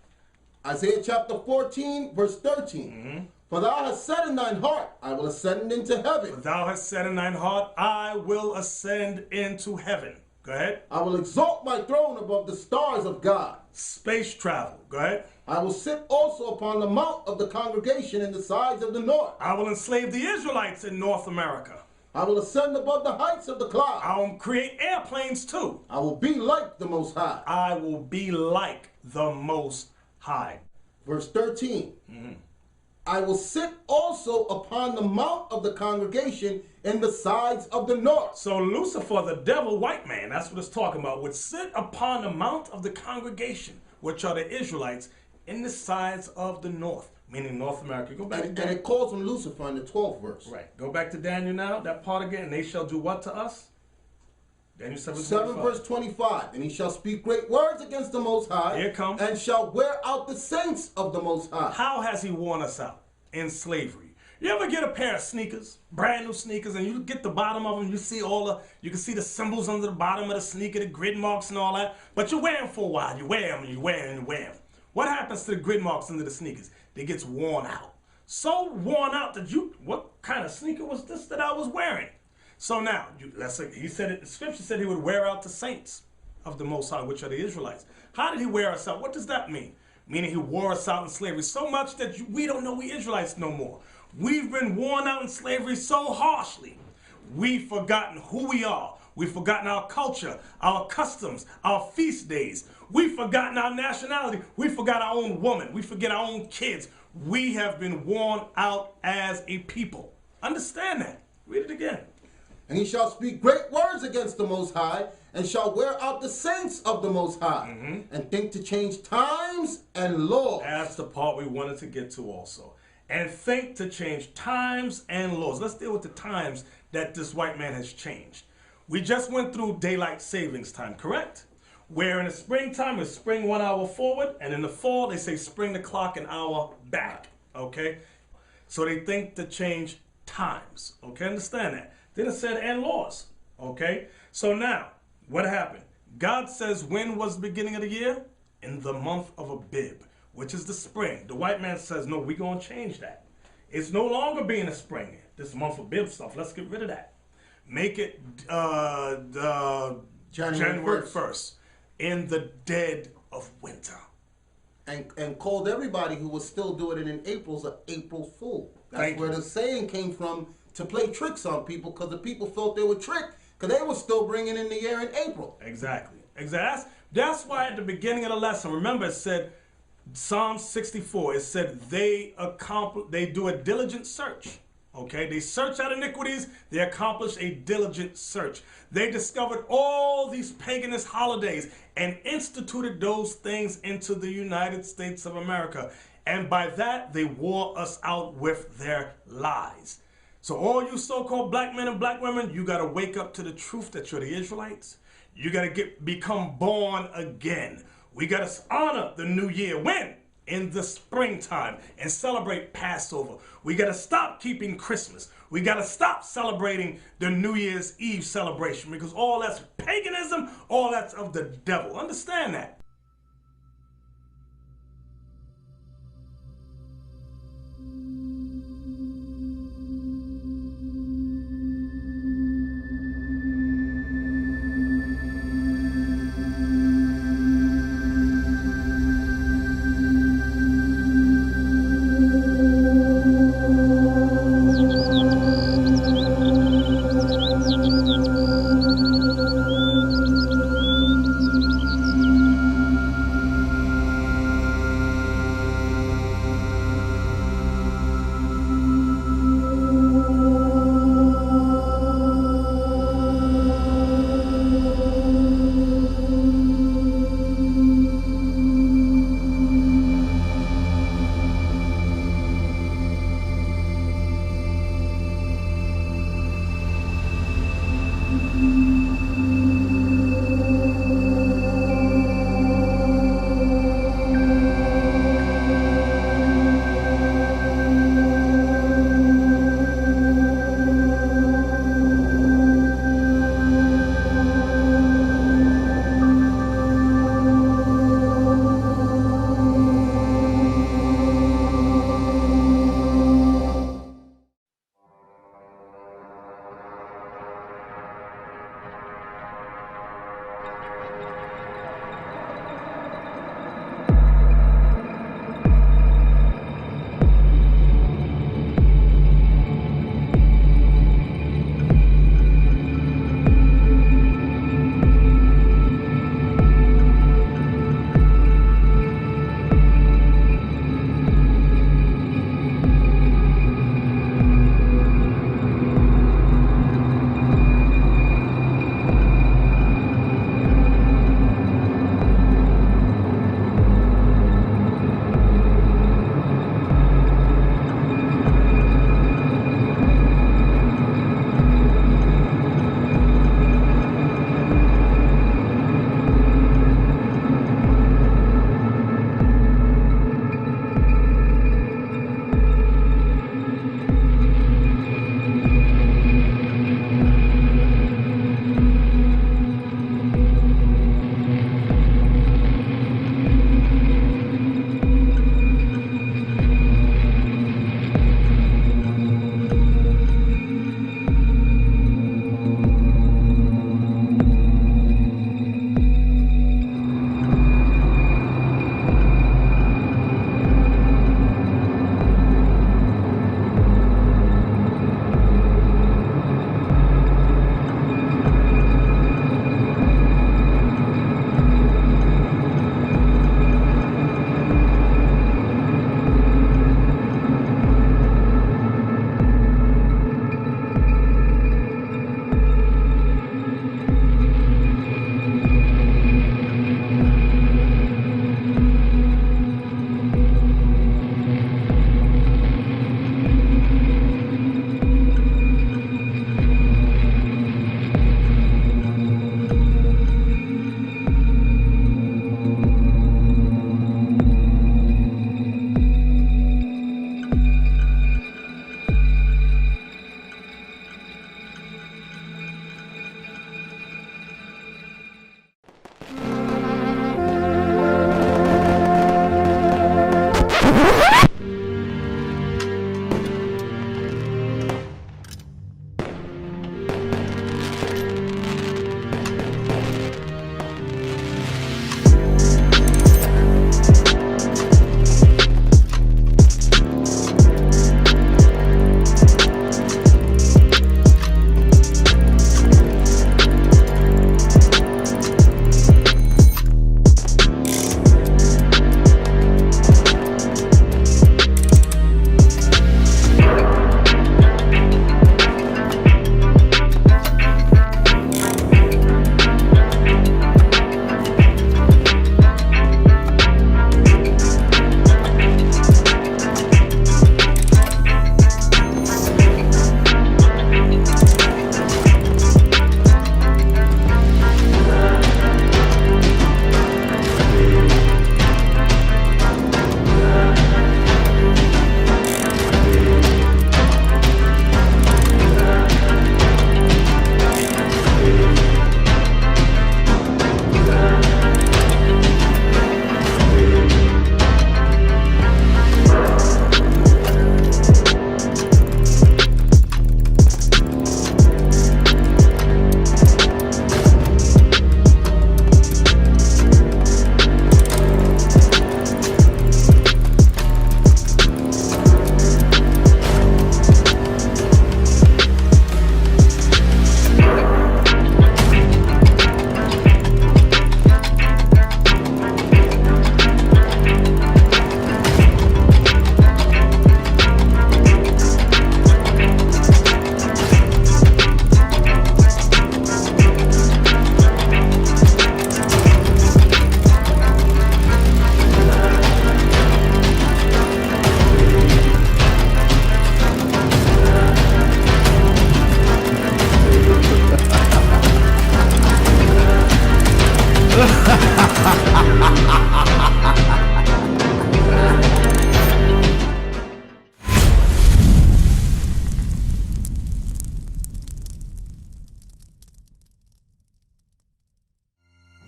Isaiah chapter 14, verse 13. Mm-hmm. For thou hast said in thine heart, I will ascend into heaven. For thou hast said in thine heart, I will ascend into heaven. Go ahead. I will exalt my throne above the stars of God. Space travel. Go ahead. I will sit also upon the mount of the congregation in the sides of the north. I will enslave the Israelites in North America. I will ascend above the heights of the clouds. I will create airplanes too. I will be like the Most High. I will be like the Most High. Verse 13. Mm-hmm. I will sit also upon the mount of the congregation in the sides of the north. So Lucifer, the devil, white man, that's what it's talking about, would sit upon the mount of the congregation, which are the Israelites, in the sides of the north, meaning North America. Go back and it calls him Lucifer in the 12th verse. Right. Go back to Daniel now, that part again. And they shall do what to us? Daniel 7, 7 verse 25. And he shall speak great words against the Most High. Here it comes. And shall wear out the saints of the Most High. How has he worn us out? In slavery. You ever get a pair of sneakers, brand new sneakers, and you get the bottom of them, you can see the symbols under the bottom of the sneaker, the grid marks and all that, but you wear them for a while. You wear them and you wear them and you wear them. What happens to the grid marks under the sneakers? They get worn out. So worn out that what kind of sneaker was this that I was wearing? So now, let's say he said it, the scripture said he would wear out the saints of the Most High, which are the Israelites. How did he wear us out? What does that mean? Meaning he wore us out in slavery so much that we don't know we Israelites no more. We've been worn out in slavery so harshly. We've forgotten who we are. We've forgotten our culture, our customs, our feast days. We've forgotten our nationality. We forgot our own woman. We forget our own kids. We have been worn out as a people. Understand that. Read it again. And he shall speak great words against the Most High, and shall wear out the saints of the Most High, and think to change times and laws. That's the part we wanted to get to also. And think to change times and laws. Let's deal with the times that this white man has changed. We just went through daylight savings time, correct? Where in the springtime it's spring 1 hour forward, and in the fall they say spring the clock an hour back, okay? So they think to change times, okay? Understand that. Then it said and laws, okay? So now, what happened? God says when was the beginning of the year? In the month of Abib, which is the spring. The white man says, no, we're going to change that. It's no longer being a spring. This month of Bib stuff. Let's get rid of that. Make it January 1st in the dead of winter. And called everybody who was still doing it in April's an April Fool. That's where the saying came from, to play tricks on people, because the people felt they were tricked because they were still bringing in the year in April. Exactly. That's why at the beginning of the lesson, remember it said, Psalm 64, it said they do a diligent search. Okay, they search out iniquities, they accomplish a diligent search. They discovered all these paganist holidays and instituted those things into the United States of America. And by that, they wore us out with their lies. So all you so-called black men and black women, you got to wake up to the truth that you're the Israelites. You got to become born again. We got to honor the new year. When? In the springtime, and celebrate Passover. We got to stop keeping Christmas. We got to stop celebrating the New Year's Eve celebration, because all that's paganism, all that's of the devil. Understand that.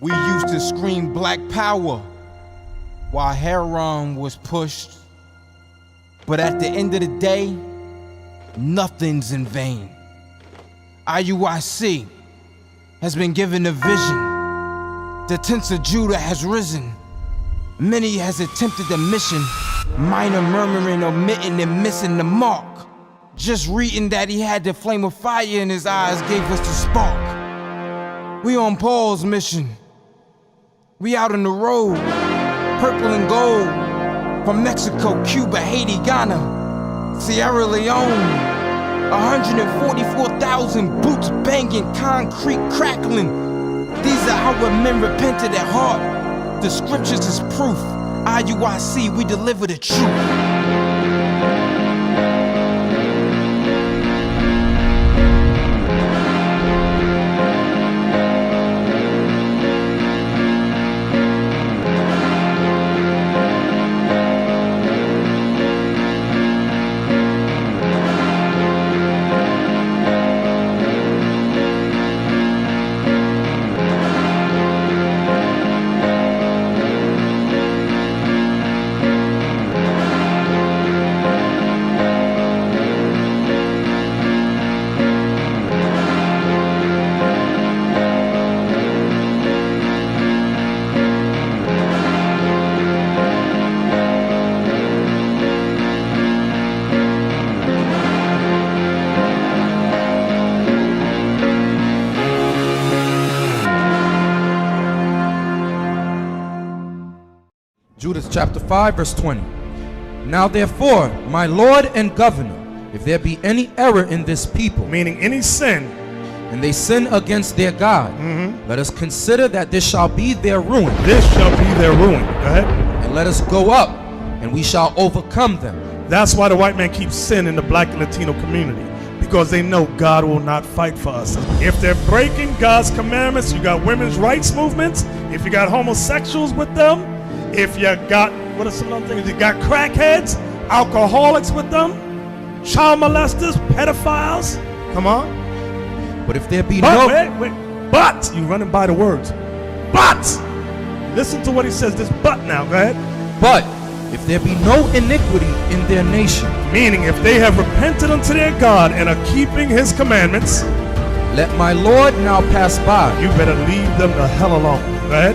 We used to scream black power while heroin was pushed. But at the end of the day, nothing's in vain. IUIC has been given a vision. The tents of Judah has risen. Many has attempted the mission. Minor murmuring, omitting, and missing the mark. Just reading that he had the flame of fire in his eyes gave us the spark. We on Paul's mission. We out on the road, purple and gold. From Mexico, Cuba, Haiti, Ghana, Sierra Leone. 144,000 boots banging, concrete crackling. These are our men repented at heart. The scriptures is proof. IUIC, we deliver the truth. Judas chapter 5, verse 20. Now therefore, my Lord and Governor, if there be any error in this people, meaning any sin, and they sin against their God, let us consider that this shall be their ruin. This shall be their ruin. Go ahead. And let us go up, and we shall overcome them. That's why the white man keeps sin in the black and Latino community, because they know God will not fight for us. If they're breaking God's commandments, you got women's rights movements, if you got homosexuals with them, if you got, what are some other things? You got crackheads, alcoholics with them, child molesters, pedophiles. Come on. But if there be but, you running by the words. But, listen to what he says, this but now, go ahead. But, if there be no iniquity in their nation, meaning if they have repented unto their God and are keeping his commandments, let my Lord now pass by. You better leave them the hell alone. Go ahead.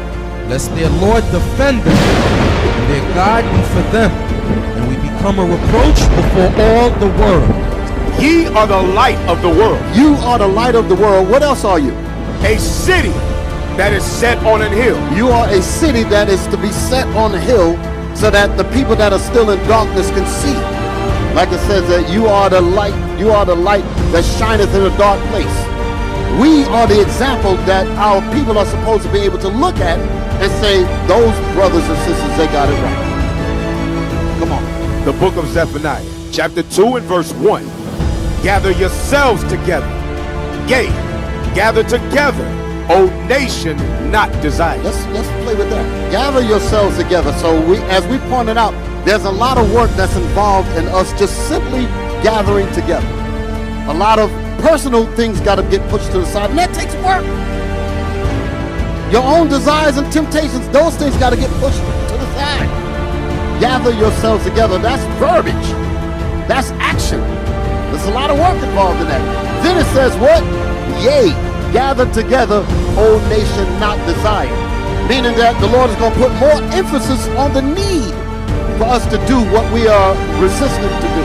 Lest their Lord defend them, and their God be for them, and we become a reproach before all the world. Ye are the light of the world. You are the light of the world. What else are you? A city that is set on a hill. You are a city that is to be set on a hill so that the people that are still in darkness can see. Like it says that you are the light that shineth in a dark place. We are the example that our people are supposed to be able to look at and say, those brothers and sisters, they got it right. Come on. The book of Zephaniah, chapter 2 and verse 1. Gather yourselves together. Yea, gather together, O nation not desired. Let's play with that. Gather yourselves together. So as we pointed out, there's a lot of work that's involved in us just simply gathering together. A lot of personal things got to get pushed to the side, and that takes work. Your own desires and temptations, those things got to get pushed to the side. Gather yourselves together. That's verbiage. That's action. There's a lot of work involved in that. Then it says what? Yea, gather together, O nation not desired. Meaning that the Lord is going to put more emphasis on the need for us to do what we are resistant to do.